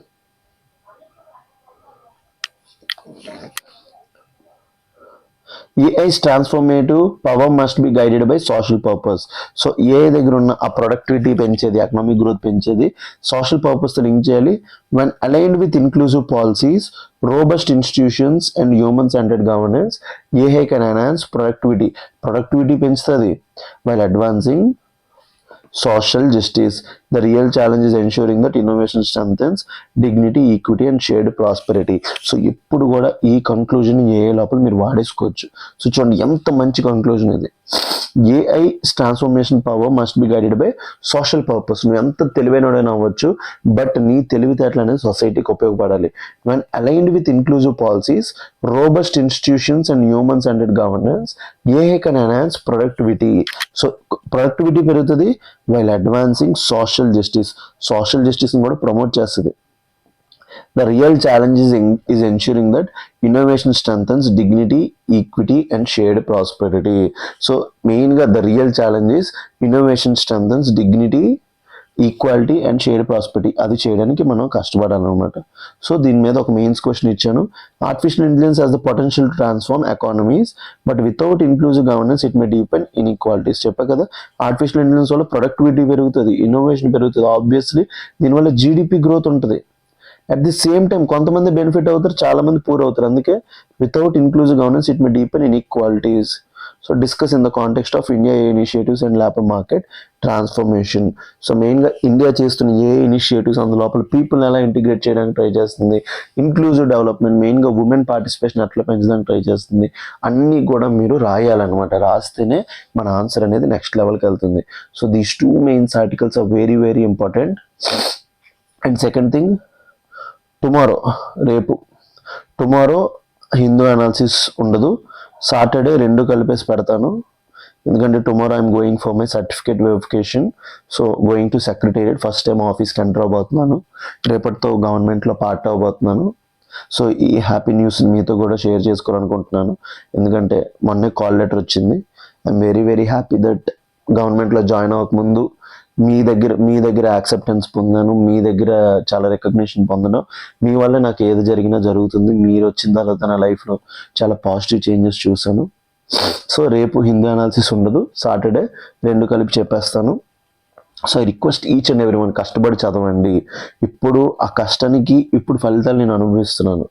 AI's transformative power must be guided by social purpose. So AI దగ్గర ఉన్న ఆ ప్రొడక్టివిటీ పెంచేది, ఎకనామిక్ గ్రోత్ పెంచేది సోషల్ పర్పస్తో లింక్ చేయాలి. when aligned with inclusive policies, robust institutions and human centered governance, AI can enhance productivity పెంచుతుంది while advancing social justice. The real challenge is ensuring that innovation strengthens dignity, equity and shared prosperity. So ఇప్పుడు కూడా ఈ conclusion ఏ లోపల మీరు వాడేసుకోవచ్చు. So చూడండి ఎంత మంచి conclusion ఇది. AI transformation power must be guided by social purpose. నువ్వు ఎంత తెలివైనడైనా అవ్వచ్చు, బట్ నీ తెలివితేటలు అనేది సొసైటీకి ఉపయోగపడాలి. when aligned with inclusive policies, robust institutions and human centered governance, AI can enhance productivity. So productivity పెరుగుతుంది while advancing social justice. Social జస్టిస్ని కూడా ప్రమోట్ చేస్తుంది. The real challenge is ensuring that innovation strengthens dignity, equity and shared prosperity. So మెయిన్గా the real challenge is innovation strengthens dignity, equality and share prosperity. అది చేయడానికి మనం కష్టపడాలన్నమాట. So దీని మీద ఒక మెయిన్స్ క్వశ్చన్ ఇచ్చాను. Artificial intelligence has the potential to transform economies but without inclusive governance it may deepen inequalities. చెప్పా కదా, ఆర్టిఫిషియల్ ఇంటెలిజెన్స్ వల్ల ప్రొడక్టివిటీ పెరుగుతుంది, ఇన్నోవేషన్ పెరుగుతుంది, ఆబ్వియస్లీ దీనివల్ల జీడిపి గ్రోత్ ఉంటుంది. అట్ ది సేమ్ టైం కొంతమంది బెనిఫిట్ అవుతారు, చాలా మంది పూర్ అవుతారు. అందుకే without inclusive governance it may deepen inequalities. So discuss in the context of India A initiatives and labour market transformation. So మెయిన్గా ఇండియా చేస్తున్న ఏ ఇనిషియేటివ్స్, అందులోపల పీపుల్ని ఎలా ఇంటిగ్రేట్ చేయడానికి ట్రై చేస్తుంది, ఇంక్లూజివ్ డెవలప్మెంట్, మెయిన్గా ఉమెన్ పార్టిసిపేషన్ ఎట్లా పెంచడానికి ట్రై చేస్తుంది, అన్నీ కూడా మీరు రాయాలన్నమాట. రాస్తేనే మన ఆన్సర్ అనేది నెక్స్ట్ లెవెల్కి వెళ్తుంది. So these two mains articles are very very important. And second thing, tomorrow Hindu analysis ఉండదు, సాటర్డే రెండు కలిపేసి పెడతాను. ఎందుకంటే tomorrow I'm going for my certificate verification. So going to secretariat, first time ఆఫీస్కి ఎంటర్ అవబోతున్నాను. రేపటితో గవర్నమెంట్లో పార్ట్ అవ్వబోతున్నాను. సో ఈ హ్యాపీ న్యూస్ మీతో కూడా షేర్ చేసుకోవాలనుకుంటున్నాను. ఎందుకంటే మొన్నే కాల్ లెటర్ వచ్చింది. I'm very very happy that గవర్నమెంట్లో జాయిన్ అవ్వకముందు మీ దగ్గర యాక్సెప్టెన్స్ పొందాను, మీ దగ్గర చాలా రికగ్నిషన్ పొందడం. మీ వల్ల నాకు ఏది జరిగినా జరుగుతుంది. మీరు వచ్చిన తర్వాత నా లైఫ్లో చాలా పాజిటివ్ చేంజెస్ చూశాను. సో రేపు హిందూ అనాలిసిస్ ఉండదు, సాటర్డే రెండు కలిపి చెప్పేస్తాను. So I request each and every one, కష్టపడి చదవండి. ఇప్పుడు ఆ కష్టానికి ఇప్పుడు ఫలితాలు నేను అనుభవిస్తున్నాను.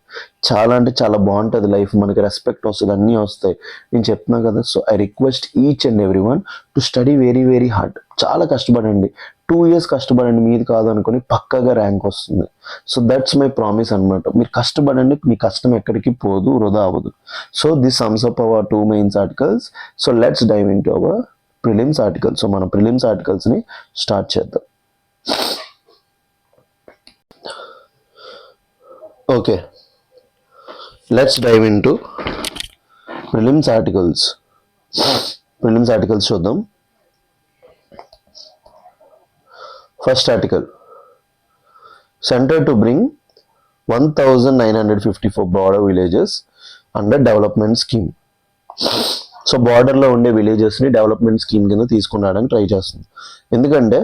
చాలా అంటే చాలా బాగుంటుంది లైఫ్, మనకి రెస్పెక్ట్ వస్తుంది, అన్నీ వస్తాయి. నేను చెప్తున్నా కదా. So I request each and every one to study very very hard. చాలా కష్టపడండి, 2 years కష్టపడండి. మీది కాదు అనుకుని పక్కగా ర్యాంక్ వస్తుంది. సో దట్స్ మై ప్రామిస్ అనమాట. మీరు కష్టపడండి, మీ కష్టం ఎక్కడికి పోదు, వృధా అవ్వదు. So this sums up our 2 mains articles. So let's dive in to our prelims articles. So మన ప్రిలిమ్స్ ఆర్టికల్స్ని స్టార్ట్ చేద్దాం. Okay, let's dive in to prelims articles. Prelims articles చూద్దాం. First article, centre to bring 1954 border villages under development scheme. So బార్డర్లో ఉండే విలేజెస్ని development scheme కింద తీసుకురావడానికి try చేస్తుంది. ఎందుకంటే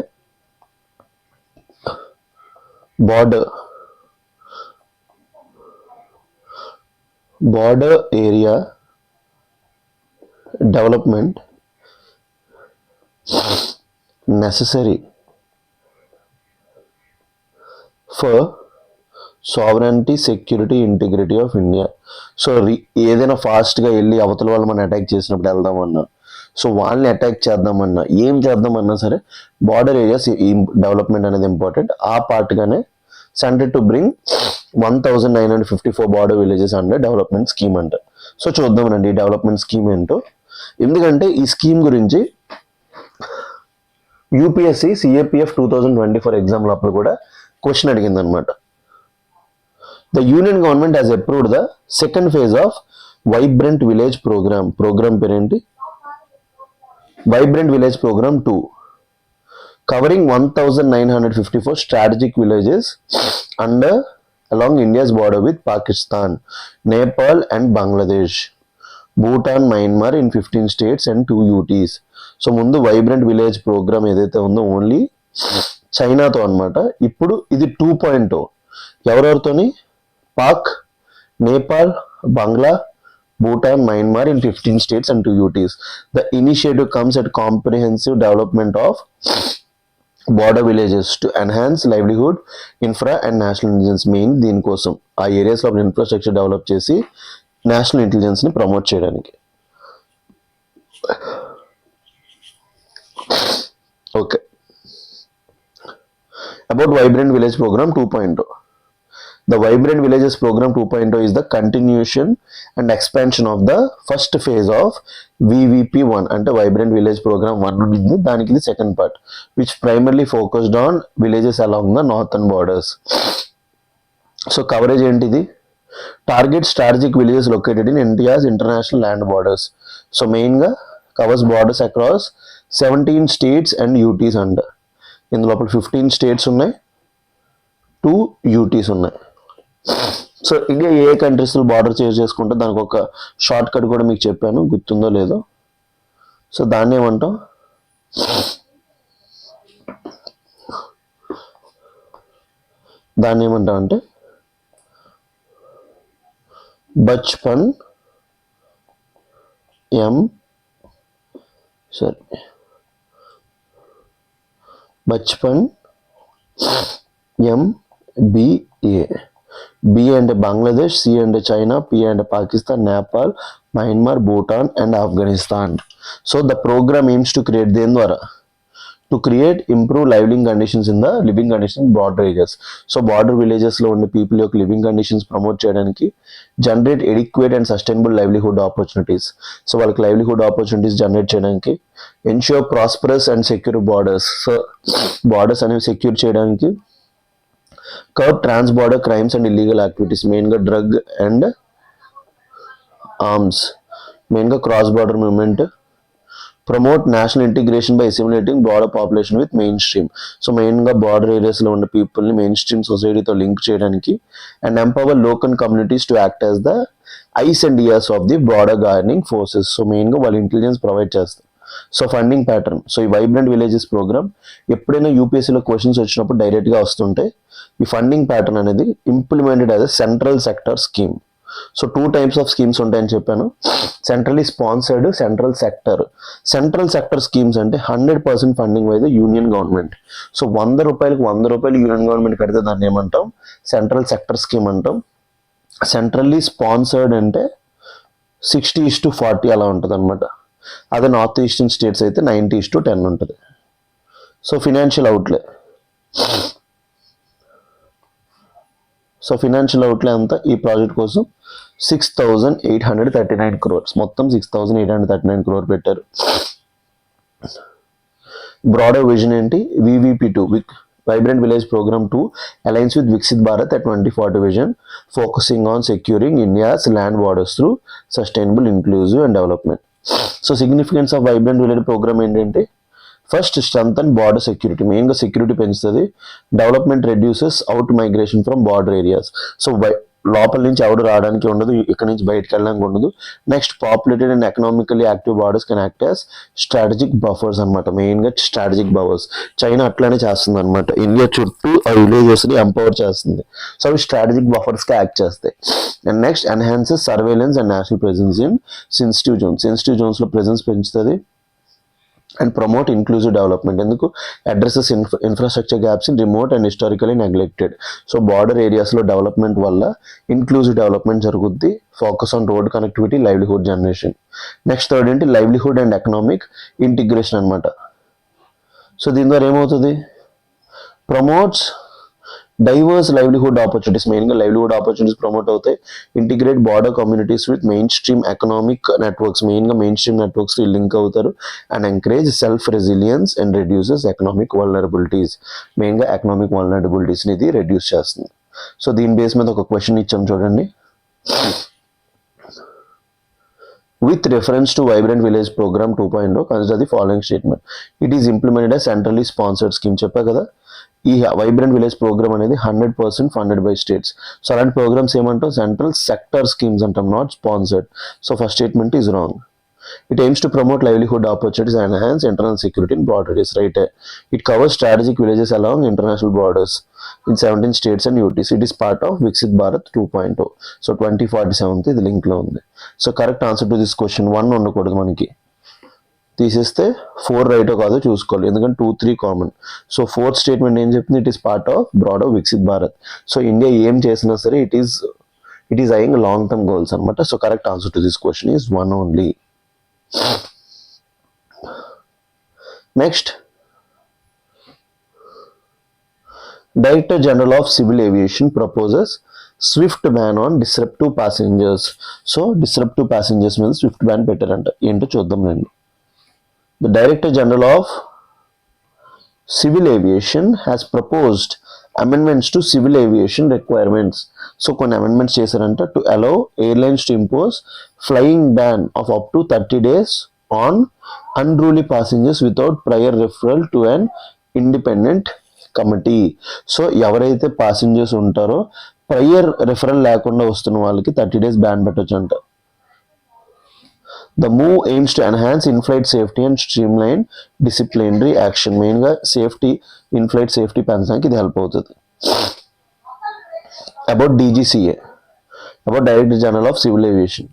border area development necessary for sovereignty, security, integrity of India. So ఏదైనా ఫాస్ట్గా వెళ్ళి అవతల వాళ్ళు మనం అటాక్ చేసినప్పుడు వెళ్దామన్నా, సో వాళ్ళని అటాక్ చేద్దామన్నా, ఏం చేద్దామన్నా సరే బార్డర్ ఏరియాస్ డెవలప్మెంట్ అనేది ఇంపార్టెంట్. ఆ పార్ట్గానే centre to bring 1954 border villages under development scheme అంట. సో చూద్దామండి ఈ డెవలప్మెంట్ స్కీమ్ ఏంటో. ఎందుకంటే ఈ స్కీమ్ గురించి యూపీఎస్సి సిఏపిఎఫ్ 2024 ఎగ్జామ్ లోపల కూడా క్వశ్చన్ అడిగింది అనమాట. The union government has approved the second phase of vibrant village programme పేరేంటి? Vibrant village programme 2 covering 1954 strategic villages along India's border with Pakistan, Nepal and Bangladesh, Bhutan, Myanmar in 15 states and 2 UTs. So ముందు vibrant village programme ఏదైతే ఉందో only చైనాతో అనమాట. ఇప్పుడు ఇది 2.0 ఎవరెవరితోని? పాక్, నేపాల్, బంగ్లా, Bhutan, Myanmar in 15 states and 2 UTs. The initiative comes at comprehensive development of border villages to enhance livelihood, infra and national intelligence. Main దీనికోసం ఆ ఏరియాస్లో ఇన్ఫ్రాస్ట్రక్చర్ డెవలప్ చేసి నేషనల్ ఇంటెలిజెన్స్ని ప్రమోట్ చేయడానికి. Okay, about vibrant village programme 2.0. The Vibrant Villages Program 2.0 is the continuation and expansion of the first phase of VVP1 అంటే Vibrant Village Program 1 ఉంది, దానికి ఇది second part, which primarily focused on villages along the northern borders. So coverage ఏంటిది? Target strategic villages located in India's international land borders. So మెయిన్గా covers borders across 17 states and UTs అంట. ఇందులో 15 states ఉన్నాయి, 2 UTs ఉన్నాయి. So ఇంకా ఏ కంట్రీస్లో border change చేసుకుంటే దానికి ఒక షార్ట్ కట్ కూడా మీకు చెప్పాను, గుర్తుందో లేదో. సో దాన్ని ఏమంటాం? అంటే బచ్పన్ MBA. B అంటే బంగ్లాదేశ్, C అంటే చైనా, P అంటే Pakistan, Nepal, Myanmar, Bhutan and Afghanistan. So the programme aims to create దేని ద్వారా? To create improve living conditions in the living condition border areas. So border విలేజెస్లో ఉండే పీపుల్ యొక్క లివింగ్ కండిషన్స్ ప్రమోట్ చేయడానికి, generate adequate and sustainable livelihood opportunities. So వాళ్ళకి livelihood opportunities generate చేయడానికి, ensure prosperous and secure borders. So borders అనేవి secure చేయడానికి, curb trans border crimes and illegal activities, మెయిన్గా drug and arms, మెయిన్గా cross border movement, promote national integration by assimilating border population with main stream. So మెయిన్గా border ఏరియాస్లో ఉన్న పీపుల్ని main stream సొసైటీతో link చేయడానికి, and empower local communities to act as the eyes and ears of the border gardening forces. So మెయిన్గా వాళ్ళు intelligence provide చేస్తారు. So funding pattern, so ఈ వైబ్రెంట్ విలేజెస్ ప్రోగ్రామ్ ఎప్పుడైనా యూపీఎస్సీలో క్వశ్చన్స్ వచ్చినప్పుడు డైరెక్ట్గా వస్తుంటే ఈ ఫండింగ్ ప్యాటర్న్ అనేది implemented as a central sector scheme. So 2 types of schemes ఉంటాయని చెప్పాను, centrally sponsored, central sector. Central sector schemes అంటే 100% funding by the union government. So 100 రూపాయలకు 100 రూపాయలు యూనియన్ గవర్నమెంట్ కడితే దాన్ని ఏమంటాం? సెంట్రల్ సెక్టర్ స్కీమ్ అంటాం. సెంట్రల్లీ స్పాన్సర్డ్ అంటే 60:40 అలా ఉంటుంది అనమాట. అదే నార్త్ ఈస్టర్న్ స్టేట్స్ అయితే 90:10 ఉంటుంది. సో ఫినాన్షియల్ అవుట్లే, అంతా ఈ ప్రాజెక్ట్ కోసం 6,839 crores, మొత్తం 6,839 crore పెట్టారు. బ్రాడర్ విజన్ ఏంటి? VVP2 Vibrant Village Program 2 aligns with Viksit Bharat at 2040 vision, focusing on securing India's land borders through sustainable, inclusive and development. So significance of Vibrant Village Program ఏంటంటే, first strengthen border security, మెయిన్గా security పెంచుతుంది. Development reduces out migration from border areas. So లోపల నుంచి ఎవడు రావడానికి ఉండదు, ఇక్కడ నుంచి బయటకు వెళ్ళడానికి ఉండదు. Next populated and economically active borders can act as strategic buffers అనమాట. మెయిన్గా స్ట్రాటజిక్ బఫర్స్ చైనా అట్లానే చేస్తుంది అనమాట. ఇండియా చుట్టూ ఆ విలేజెస్ని ఎంపవర్ చేస్తుంది. సో అవి స్ట్రాటజిక్ బఫర్స్గా యాక్ట్ చేస్తాయి. And next enhances surveillance and national presence in sensitive జోన్స్లో ప్రెజెన్స్ పెంచుతుంది. అండ్ ప్రమోట్ ఇంక్లూజివ్ డెవలప్మెంట్, ఎందుకు? Addresses infrastructure gaps in remote and historically neglected. So border ఏరియాస్లో డెవలప్మెంట్ వల్ల ఇంక్లూజివ్ డెవలప్మెంట్ జరుగుద్ది. Focus on road connectivity, livelihood generation. Next third ఏంటి? Livelihood and economic integration అనమాట. So దీని ద్వారా ఏమవుతుంది? ప్రమోట్స్ డైవర్స్ లైవ్లీహుడ్ ఆపర్చునిటీస్, మెయిన్గా లైవ్లీహుడ్ ఆపర్చునిటీస్ ప్రమోట్ అవుతాయి. Integrate border communities with main stream economic networks, మెయిన్గా మెయిన్ స్ట్రీమ్ నెట్వర్క్స్ లింక్ అవుతారు. And encourage self resilience and reduces economic vulnerabilities, మెయిన్గా economic వల్నరబిలిటీస్ని ఇది రెడ్యూస్ చేస్తుంది. సో దీని బేస్ మీద ఒక క్వశ్చన్ ఇచ్చాం చూడండి. With reference to Vibrant Village Program 2.0, consider the following statement. It is implemented as centrally sponsored scheme. చెప్పా కదా, ఈ వైబ్రెంట్ విలేజ్ ప్రోగ్రామ్ అనేది 100% ఫండెడ్ బై స్టేట్స్. సో అలాంటి ప్రోగ్రామ్స్ ఏమంటాం, సెంట్రల్ సెక్టర్ స్కీమ్స్ అంటాం, not sponsored. So first statement is wrong. It aims to promote livelihood opportunities and enhance internal security in border. Is right. It covers strategic villages along international borders in 17 states and UTs. It is part of Viksit Bharat 2.0. So 2047 ఇది link లో ఉంది. So correct answer to this question 1 ఉండకూడదు, మనకి తీసేస్తే 4 రైటో కాదో చూసుకోవాలి, ఎందుకంటే 2, 3 common. So fourth statement ఏం చెప్తుంది, it is part of broad of Viksit Bharat. So India ఏం చేసినా సరే it is eyeing long term goals అనమాట. So correct answer to this question is 1 only. Next, Director General of Civil Aviation proposes swift ban on disruptive passengers. So disruptive passengers means swift ban పెట్టారంట, ఏంటో చూద్దాం రండి. The Director General of Civil Aviation has proposed amendments to civil aviation requirements. So కొన్ని amendments చేశారంట to allow airlines to impose flying ban of up to 30 days on unruly passengers without prior referral to an independent committee. So ఎవరైతే passengers ఉంటారో prior referral లేకుండా వస్తున్న వాళ్ళకి 30 days ban పెట్టొచ్చు అంట. The move AIIMS to enhance in-flight safety and streamline disciplinary action. మెయిన్గా safety, in-flight safety పెంచడానికి ఇది హెల్ప్ అవుతుంది. About DGCA, about Director General of Civil Aviation.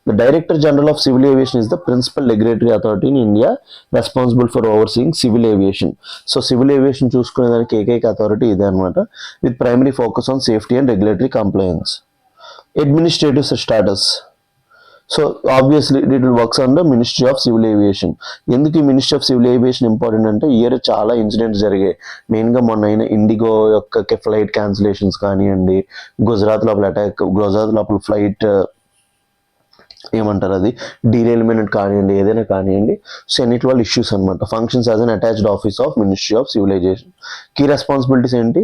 The Director General of Civil Aviation is the principal regulatory authority in India responsible for overseeing civil aviation. So civil aviation చూసుకునే దానికి ఏకైక authority ఇదే అనమాట, with primary focus on safety and regulatory compliance. Administrative status. So obviously it works on the ministry of civil aviation. ఎందుకు ఈ ministry of civil aviation important అంటే, year చాలా incidents జరిగాయి. మెయిన్గా మొన్న అయిన ఇండిగో యొక్క ఫ్లైట్ క్యాన్సిలేషన్స్ కానివ్వండి, గుజరాత్ లోపల ఫ్లైట్ ఏమంటారు అది డీరైల్మెంట్ కానివ్వండి, ఏదైనా కానివ్వండి. సో అన్నిటి వాళ్ళ ఇష్యూస్ అనమాట. Functions as an attached office of ministry of civilisation. Key responsibilities ఏంటి,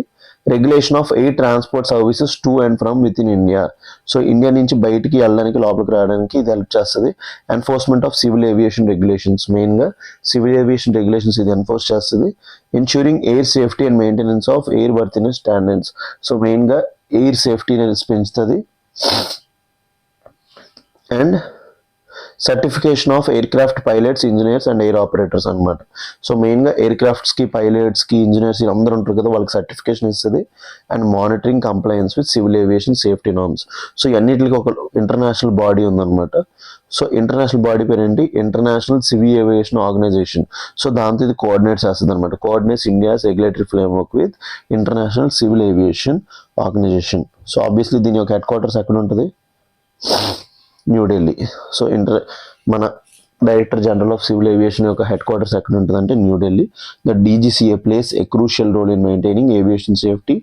regulation of air transport services to and from with in India. So India నుంచి బయటికి వెళ్ళడానికి, లోపలికి రావడానికి ఇది హెల్ప్ చేస్తుంది. Enforcement of civil aviation regulations, మెయిన్గా సివిల్ ఏవియేషన్ రెగ్యులేషన్స్ ఇది ఎన్ఫోర్స్ చేస్తుంది. Ensuring air safety and maintenance of airworthiness standards. So మెయిన్గా ఎయిర్ సేఫ్టీని పెంచుతుంది. And certification of aircraft pilots, engineers and air operators అనమాట. So మెయిన్గా ఎయిర్ క్రాఫ్ట్స్కి, పైలట్స్కి, ఇంజనీర్స్ అందరూ ఉంటారు కదా, వాళ్ళకి సర్టిఫికేషన్ ఇస్తుంది. And monitoring compliance with civil aviation safety norms. So ఇవన్నిటికి ఒక ఇంటర్నేషనల్ బాడీ ఉందన్నమాట. సో ఇంటర్నేషనల్ బాడీ పేరు ఏంటి, international civil aviation organisation. So దాంతో ఇది కోఆర్డినేట్ చేస్తుంది అనమాట. Coordinates India's regulatory framework with international civil aviation organisation. So obviously దీని యొక్క హెడ్ క్వార్టర్స్ ఎక్కడ ఉంటుంది, న్యూఢిల్లీ. సో మన director general of civil aviation యొక్క హెడ్ క్వార్టర్స్ ఎక్కడ ఉంటుందంటే New Delhi. The DGCA plays a crucial role in maintaining aviation safety,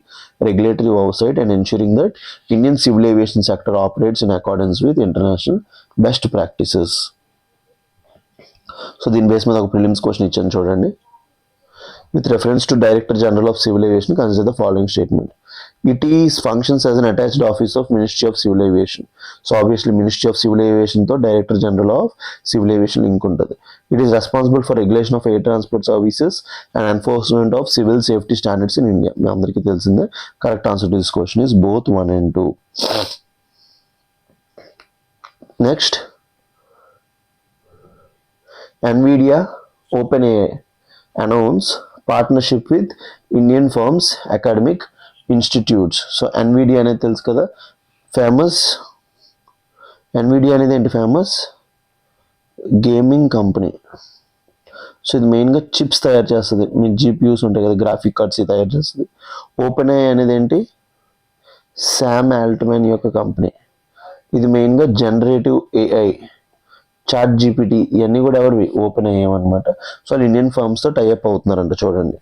regulatory oversight and ensuring that Indian civil aviation sector operates in accordance with international best practices. So దీని base మీద ఒక prelims question ఇచ్చాను చూడండి. With reference to Director General of Civil Aviation, consider the following statement. It is functions as an attached office of Ministry of Civil Aviation. So obviously Ministry of Civil Aviation తో Director General of Civil Aviation link ఉంటుంది. It is responsible for regulation of air transport services and enforcement of civil safety standards in India. మీ అందరికీ తెలిసిందే. Correct answer to this question is both 1 and 2. Next, NVIDIA OpenAI announce partnership with Indian firms, academic institutes. So NVIDIA అనేది తెలుసు కదా, famous. NVIDIA అనేది ఏంటి, famous gaming company. So ఇది మెయిన్గా chips తయారు చేస్తుంది. మీ GPUs ఉంటాయి కదా, గ్రాఫిక్ కార్డ్స్ తయారు చేస్తుంది. OpenAI అనేది ఏంటి, శామ్ ఆల్ట్మాన్ యొక్క కంపెనీ. ఇది మెయిన్గా జనరేటివ్ AI, ChatGPT ఇవన్నీ కూడా ఎవరివి, OpenAI అనమాట. సో వాళ్ళు ఇండియన్ ఫర్మ్స్తో టైఅప్ అవుతున్నారంట చూడండి.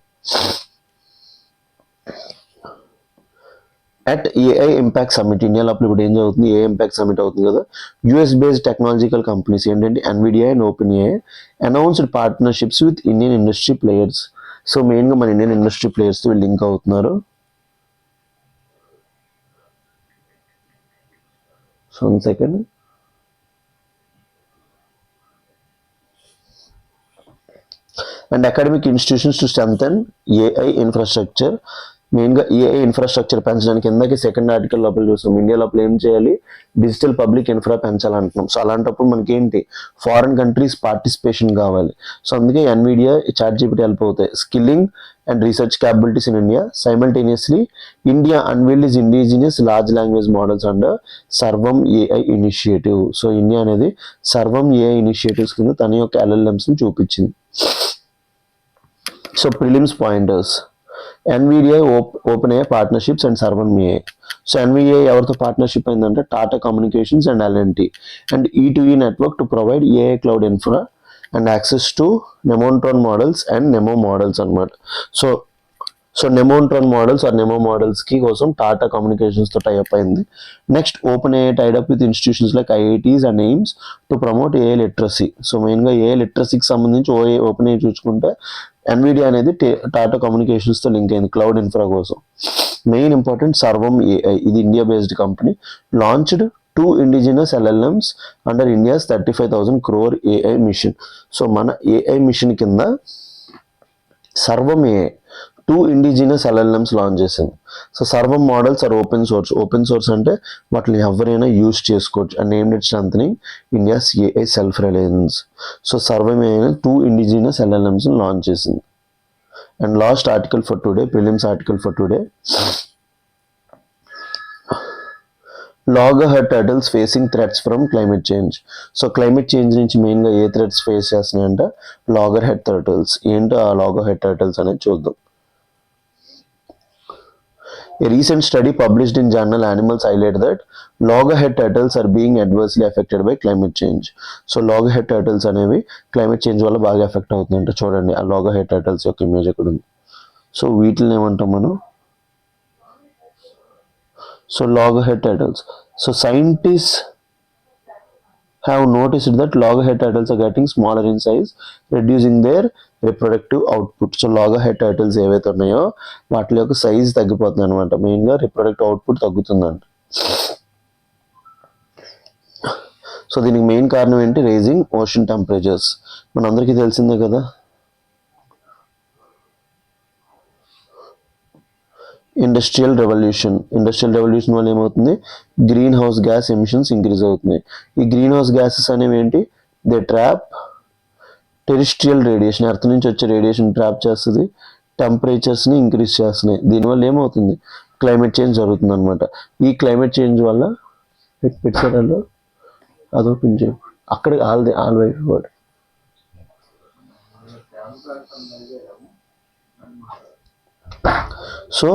అట్ ఏఐ ఇంపాక్ట్ సమిట్ ఇండియాలో అప్పుడు ఇప్పుడు ఏం జరుగుతుంది, ఏఐ ఇంపాక్ట్ సమిట్ అవుతుంది కదా. యూఎస్ బేస్డ్ టెక్నాలజికల్ కంపెనీస్ ఏంటంటే Nvidia and open AI announced partnerships with Indian industry players. So మెయిన్గా మన ఇండియన్ ఇండస్ట్రీ ప్లేయర్స్తో వీళ్ళు లింక్ అవుతున్నారు. So 1 second. And academic institutions to strengthen AI infrastructure. మెయిన్గా ఏఐ ఇన్ఫ్రాస్ట్రక్చర్ పెంచడానికి ఇందాక సెకండ్ ఆర్టికల్ లోపల చూస్తాం, ఇండియా లోపల ఏం చేయాలి, డిజిటల్ పబ్లిక్ ఇన్ఫ్రా పెంచాలంటున్నాం. సో అలాంటప్పుడు మనకి ఏంటి, ఫారిన్ కంట్రీస్ పార్టిసిపేషన్ కావాలి. సో అందుకే ఎన్విడియా, చాట్‌జీపీటీ హెల్ప్ అవుతాయి. Skilling and research capabilities in India. Simultaneously India unveiled its indigenous large language models under Sarvam AI initiative. So India అనేది సర్వం ఏఐ ఇనిషియేటివ్స్ కింద తన యొక్క ఎల్ఎల్ఎంస్ని చూపించింది. So prelims pointers, Nvidia OpenAI partnerships and Sarvam AI. So Nvidia ఎవరితో పార్ట్నర్షిప్ అయిందంటే Tata communications and L&T and E two E network to provide AI cloud infra and access to Nemotron models and NeMo models అనమాట. So Nemotron models or NeMo మోడల్స్కి కోసం టాటా కమ్యూనికేషన్స్తో tie up అయింది. Next OpenAI tied up with institutions like IITs and AIIMS to promote AI literacy. So మెయిన్గా AI లిటరసీకి సంబంధించి OpenAI చూసుకుంటే Nvidia అనేది టాటా కమ్యూనికేషన్స్తో లింక్ అయింది క్లౌడ్ ఇన్ఫ్రా కోసం. మెయిన్ ఇంపార్టెంట్ సర్వం ఏఐ, ఇది India based company. Launched 2 indigenous LLMs under India's 35,000 crore AI mission. So మన ఏఐ మిషన్ కింద Sarvam AI 2 indigenous LLMs launch చేసింది. So Sarvam models are open source. Open source అంటే వాటిని ఎవరైనా use చేసుకోవచ్చు. And named it strengthening India's AI self reliance. So Sarvam AI 2 indigenous LLMs launch చేసింది. And last article for today, prelims article for today, loggerhead turtles facing threats from climate change. So climate change నుంచి మెయిన్గా ఏ threats face చేస్తున్నాయంటే logger head turtles. ఏంటో ఆ logger head turtles అనేది చూద్దాం. A recent study published in journal Animals highlight that loggerhead turtles are being adversely affected by climate change. So loggerhead turtles అనేవి climate change వల్ల బాగా effect అవుతుందంట. చూడండి ఆ loggerhead turtles యొక్క ఇమేజ్ ఎక్కడ ఉంది. సో వీటిని ఏమంటాం మనం, so loggerhead turtles. So scientists have noticed that loggerhead turtles are getting smaller in size, reducing their reproductive output. So loggerhead turtles ఏవైతే ఉన్నాయో వాటి యొక్క సైజ్ తగ్గిపోతుంది అనమాట. మెయిన్గా రిప్రొడక్టివ్ అవుట్పుట్ తగ్గుతుందంట. సో దీనికి మెయిన్ కారణం ఏంటి, రైజింగ్ ఓషన్ టెంపరేచర్స్. మనందరికీ తెలిసిందే కదా. ఇండస్ట్రియల్ రెవల్యూషన్ వల్ల ఏమవుతుంది, green house gas emissions increase అవుతున్నాయి. ఈ గ్రీన్ హౌస్ గ్యాసెస్ అనేవి ఏంటి, they trap terrestrial radiation, earth నుంచి వచ్చే రేడియేషన్ ట్రాప్ చేస్తుంది, టెంపరేచర్స్ని ఇంక్రీజ్ చేస్తున్నాయి. దీనివల్ల ఏమవుతుంది, క్లైమేట్ చేంజ్ జరుగుతుంది అనమాట. ఈ క్లైమేట్ చేంజ్ వల్ల పెట్టారలో అది ఓపెన్ చేయ అక్కడ ఆల్ వైపు కూడా. So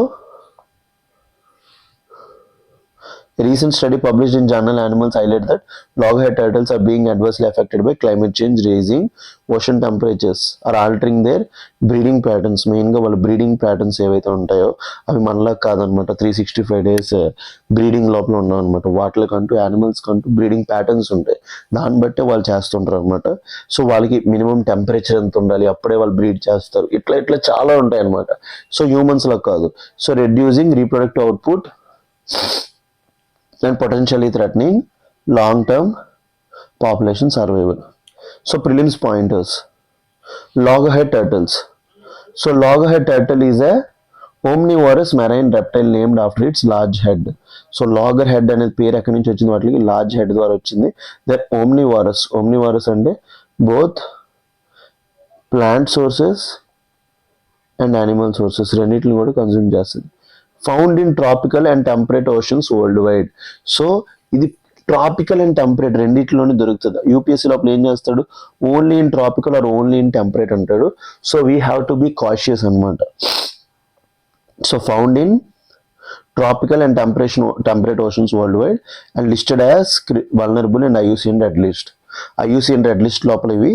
a recent study published in journal Animals highlight that loggerhead turtles are being adversely affected by climate change, raising ocean temperatures are altering their breeding patterns. మెయిన్గా వాళ్ళ breeding patterns ఏవైతే ఉంటాయో అవి మనలా కాదనమాట. 365 days బ్రీడింగ్ లోపల ఉన్నాం అనమాట. వాటికంటూ యానిమల్స్ కంటూ బ్రీడింగ్ ప్యాటర్న్స్ ఉంటాయి, దాన్ని బట్టే వాళ్ళు చేస్తుంటారు అనమాట. సో వాళ్ళకి మినిమం టెంపరేచర్ ఎంత ఉండాలి, అప్పుడే వాళ్ళు బ్రీడ్ చేస్తారు. ఇట్లా చాలా ఉంటాయి అనమాట. సో హ్యూమన్స్లో కాదు. So reducing reproductive output and potentially threatening long-term population survival. So prelims pointers, loggerhead turtles. So loggerhead turtle is a omnivorous marine reptile named after its large head. So loggerhead అనేది పేరు ఎక్కడి నుంచి వచ్చింది, వాటికి large head ద్వారా వచ్చింది. That omnivorous అంటే both plant sources and animal sources రెండింటిని కూడా కన్జ్యూమ్ చేస్తుంది. Found in tropical and temperate oceans worldwide. So ఇది ట్రాపికల్ అండ్ టెంపరేట్ రెండింటిలోనే దొరుకుతుంది. యూపీఎస్సీ లోపల ఏం చేస్తాడు, only in tropical or only in temperate అంటాడు. So we have to be cautious అనమాట. So found in tropical and temperate oceans worldwide and listed as vulnerable and IUCN red list. IUCN red list లోపల ఇవి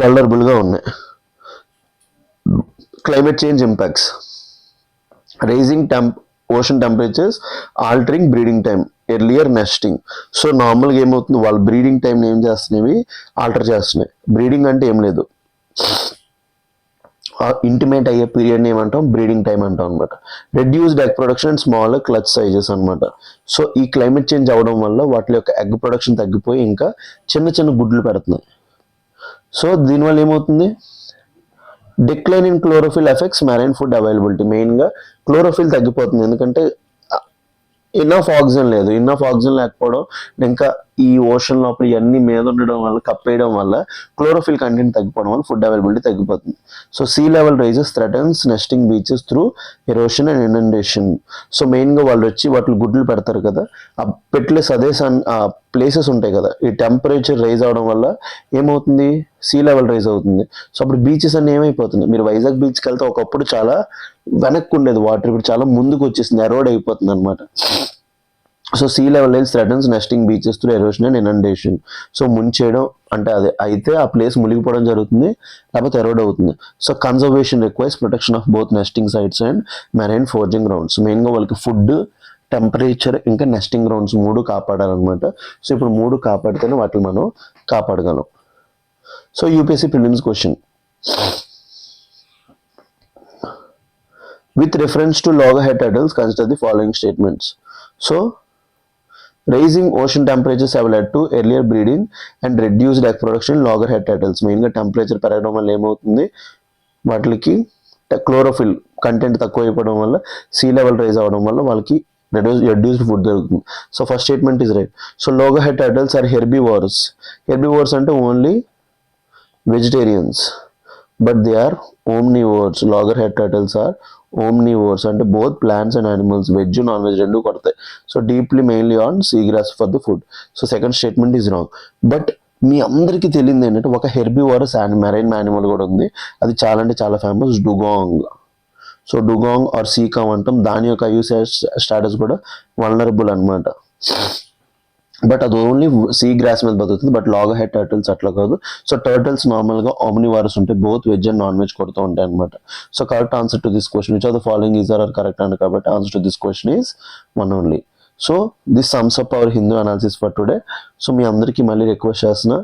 వల్నరబుల్గా ఉన్నాయి. Climate change impacts, raising ocean temperatures altering breeding time, earlier nesting. So నార్మల్గా ఏమవుతుంది, వాళ్ళు breeding టైంని ఏం చేస్తున్నాయి, alter చేస్తున్నాయి. బ్రీడింగ్ అంటే ఏం లేదు, ఇంటిమేట్ అయ్యే పీరియడ్ని ఏమంటాం, బ్రీడింగ్ టైం అంటాం అనమాట. Reduced egg production and small clutch sizes అనమాట. సో ఈ క్లైమేట్ చేంజ్ అవ్వడం వల్ల వాటి యొక్క ఎగ్ ప్రొడక్షన్ తగ్గిపోయి ఇంకా చిన్న చిన్న గుడ్లు పెడుతున్నాయి. సో దీనివల్ల ఏమవుతుంది, decline in chlorophyll effects marine food availability. మెయిన్గా క్లోరోఫిల్ తగ్గిపోతుంది, ఎందుకంటే ఇన్నఫ్ ఆక్సిజన్ లేదు. ఇన్నఫ్ ఆక్సిజన్ లేకపోవడం, ఇంకా ఈ ఓషన్ లోపల ఇవన్నీ మీద ఉండడం వల్ల, కప్పేయడం వల్ల క్లోరోఫిల్ కంటెంట్ తగ్గిపోవడం వల్ల ఫుడ్ అవైలబిలిటీ తగ్గిపోతుంది. So sea level rises threatens nesting beaches through erosion and inundation. So మెయిన్గా వాళ్ళు వచ్చి వాటిని గుడ్లు పెడతారు కదా, ఆ పెట్టలే సదేశాన్ ప్లేసెస్ ఉంటాయి కదా, ఈ టెంపరేచర్ రైజ్ అవడం వల్ల ఏమవుతుంది, సీ లెవెల్ రైజ్ అవుతుంది. సో అప్పుడు బీచెస్ అన్నీ ఏమైపోతుంది, మీరు వైజాగ్ బీచ్కి వెళ్తే ఒకప్పుడు చాలా వెనక్కి ఉండేది వాటర్, ఇప్పుడు చాలా ముందుకు వచ్చేసింది, ఎరోడ్ అయిపోతుంది అనమాట. So sea level rise threatens nesting beaches through erosion and inundation. So ముంచేయడం అంటే అదే అయితే ఆ ప్లేస్ మునిగిపోవడం జరుగుతుంది, లేకపోతే ఎరోడ్ అవుతుంది. So conservation requires protection of both nesting sites and marine foraging grounds. మెయిన్గా వాళ్ళకి ఫుడ్, టెంపరేచర్, ఇంకా నెస్టింగ్ గ్రౌండ్స్ 3 కాపాడాలన్నమాట. సో ఇప్పుడు 3 కాపాడితేనే వాటిని మనం కాపాడగలం. So UPSC prelims question, with reference to loggerhead turtles, consider the following statements. So raising ocean temperatures have led to earlier breeding and reduced egg production in loggerhead turtles. మెయిన్గా temperature పెరగడం వల్ల ఏమవుతుంది, వాటికి క్లోరోఫిల్ కంటెంట్ తక్కువ అయిపోవడం వల్ల, see level rise అవ్వడం వల్ల వాళ్ళకి రెడ్యూస్డ్ ఫుడ్ దొరుకుతుంది. So first statement is right. So loggerhead turtles are herbivores. Herbivores అంటే only vegetarians, but they are omnivores. Loggerhead turtles are omnivores అంటే both plants and animals, veg non veg రెండు కొడతాయి. So deeply mainly on seagrass for the food. So second statement is wrong. But మీ అందరికీ తెలియదు ఏంటంటే ఒక herbivorous marine animal కూడా ఉంది, అది చాలా అంటే చాలా famous, dugong. So dugong or sea cow అంటాం, దాని యొక్క యూసేజ్ స్టాటస్ కూడా వల్నరబుల్ అనమాట. బట్ అది ఓన్లీ సీ గ్రాస్ మీద బతుకుతుంది. బట్ లాగర్హెడ్ టర్టిల్స్ అట్లా కాదు. సో టర్టిల్స్ నార్మల్గా ఆమ్నివారస్ ఉంటాయి, both veg and non veg కొడుతూ ఉంటాయి అనమాట. So correct answer to this question, which are the following is are correct అండి, కాబట్టి answer to this question is one only. So this sums up our Hindu analysis for today. So మీ అందరికీ మళ్ళీ request చేస్తున్నా,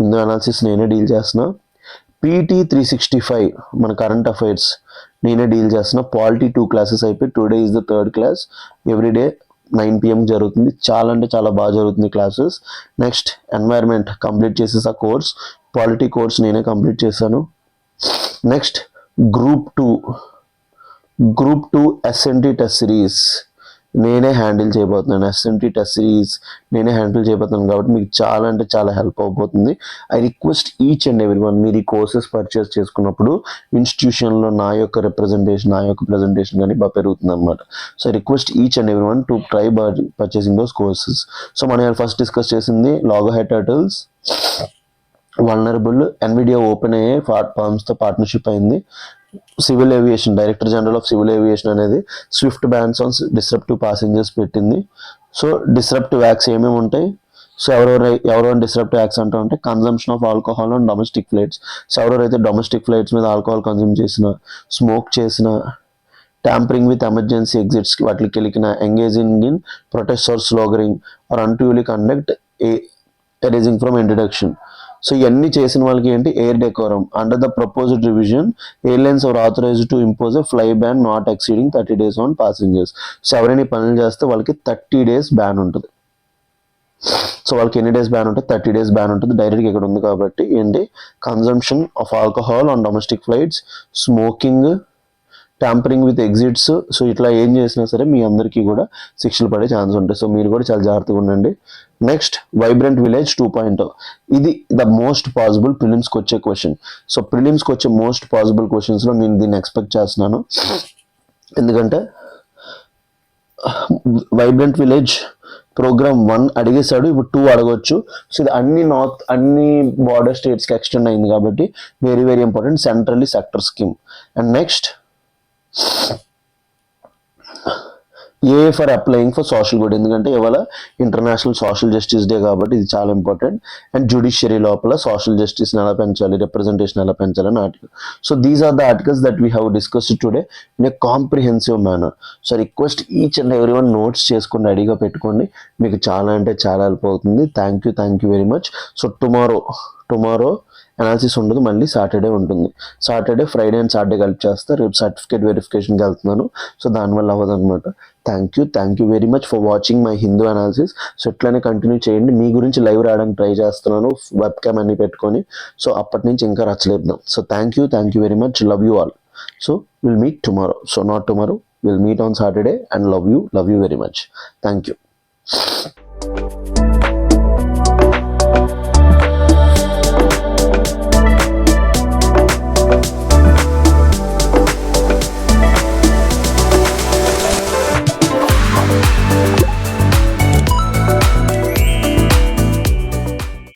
Hindu analysis నేనే deal చేస్తున్నా. PT 365 మన current affairs నేనే డీల్ చేస్తున్నా. పాలిటీ 2 క్లాసెస్ అయిపోయి, today is the 3rd class. Everyday 9 PM జరుగుతుంది, చాలా అంటే చాలా బాగా జరుగుతుంది క్లాసెస్. నెక్స్ట్ ఎన్వైర్న్మెంట్ కంప్లీట్ చేసేసి ఆ కోర్స్, పాలిటీ కోర్స్ నేనే కంప్లీట్ చేశాను. Next group 2 SNT test series నేనే హ్యాండిల్ చేయబోతున్నాను. ఎస్ఎన్టీ టెస్ట్ సిరీస్ నేనే హ్యాండిల్ చేయబోతున్నాను, కాబట్టి మీకు చాలా అంటే చాలా హెల్ప్ అవబోతుంది. I request each and every one, మీరు ఈ కోర్సెస్ పర్చేస్ చేసుకున్నప్పుడు ఇన్స్టిట్యూషన్లో నా యొక్క ప్రజెంటేషన్ కానీ బాగా పెరుగుతుంది అనమాట. So I request each and every one to try purchasing those courses. So మనం ఫస్ట్ డిస్కస్ చేసింది loggerhead turtles, vulnerable, Nvidia open అయ్యే ఫార్మ్స్తో పార్ట్నర్షిప్ అయింది. Civil aviation, director general of civil aviation అనేది swift bans on disruptive passengers పెట్టింది. So disruptive acts ఏమేమి ఉంటాయి, so ఎవరెవరైనా డిస్రప్టివ్ యాక్ట్స్ అంటూ ఉంటే consumption of alcohol on domestic flights. So ఎవరెవరైతే డొమెస్టిక్ ఫ్లైట్స్ మీద ఆల్కహాల్ కన్జ్యూమ్ చేసిన, స్మోక్ చేసిన, ట్యాంపరింగ్ విత్ ఎమర్జెన్సీ ఎగ్జిట్స్ వాటికి వెళ్ళిన, engaging in protest or sloganeering or unruly conduct arising from introduction. So ఇవన్నీ చేసిన వాళ్ళకి ఏంటి, air decorum. Under the proposed revision airlines are authorised to impose a fly ban not exceeding 30 days on passengers. So ఎవరైనా పనులు చేస్తే వాళ్ళకి 30 days ban ఉంటుంది. So వాళ్ళకి ఎన్ని డేస్ బ్యాన్ ఉంటుంది, 30 days బ్యాన్ ఉంటుంది. డైరెక్ట్గా ఇక్కడ ఉంది కాబట్టి ఏంటి, consumption of alcohol on domestic flights, smoking, tampering with exits. So ఇట్లా ఏం చేసినా సరే మీ అందరికీ కూడా శిక్షలు పడే ఛాన్స్ ఉంటాయి. సో మీరు కూడా చాలా జాగ్రత్తగా ఉండండి. నెక్స్ట్ వైబ్రెంట్ విలేజ్ 2.0, ఇది ద మోస్ట్ పాసిబుల్ ప్రిలిమ్స్కి వచ్చే క్వశ్చన్. సో ప్రిలిమ్స్కి వచ్చే మోస్ట్ పాసిబుల్ క్వశ్చన్స్లో నేను దీన్ని ఎక్స్పెక్ట్ చేస్తున్నాను, ఎందుకంటే వైబ్రెంట్ విలేజ్ ప్రోగ్రామ్ 1 అడిగేశాడు, ఇప్పుడు 2 అడగొచ్చు. సో ఇది అన్ని బార్డర్ స్టేట్స్కి ఎక్స్టెండ్ అయింది కాబట్టి very very important, centrally sector scheme. And next AI for applying for social good, ఎందుకంటే ఇవాళ ఇంటర్నేషనల్ సోషల్ జస్టిస్ డే కాబట్టి ఇది చాలా ఇంపార్టెంట్. అండ్ జ్యుడిషియరీ లోపల సోషల్ జస్టిస్ని ఎలా పెంచాలి, రిప్రజెంటేషన్ ఎలా పెంచాలని article. So these are the articles that we have discussed today in a comprehensive manner. So request each and every one notes చేసుకొని రెడీగా పెట్టుకోండి, మీకు చాలా అంటే చాలా హెల్ప్ అవుతుంది. Thank you very much. So tomorrow analysis ఉండదు, మళ్ళీ సాటర్డే ఉంటుంది. సాటర్డే, ఫ్రైడే అండ్ సాటర్డే కలిపి చేస్తా. రేపు సర్టిఫికేట్ వెరిఫికేషన్కి వెళ్తున్నాను, సో దానివల్ల అవ్వదు అనమాట. Thank you very much for watching my Hindu analysis. So ఇట్లానే కంటిన్యూ చేయండి. మీ గురించి లైవ్ రావడానికి ట్రై చేస్తున్నాను, వెబ్ క్యామ్ అన్ని పెట్టుకొని. సో అప్పటి నుంచి ఇంకా రచ్చలేద్దాం. So thank you very much. Love you all. So will meet tomorrow. So not tomorrow, will meet on Saturday. And love you very much. Thank you.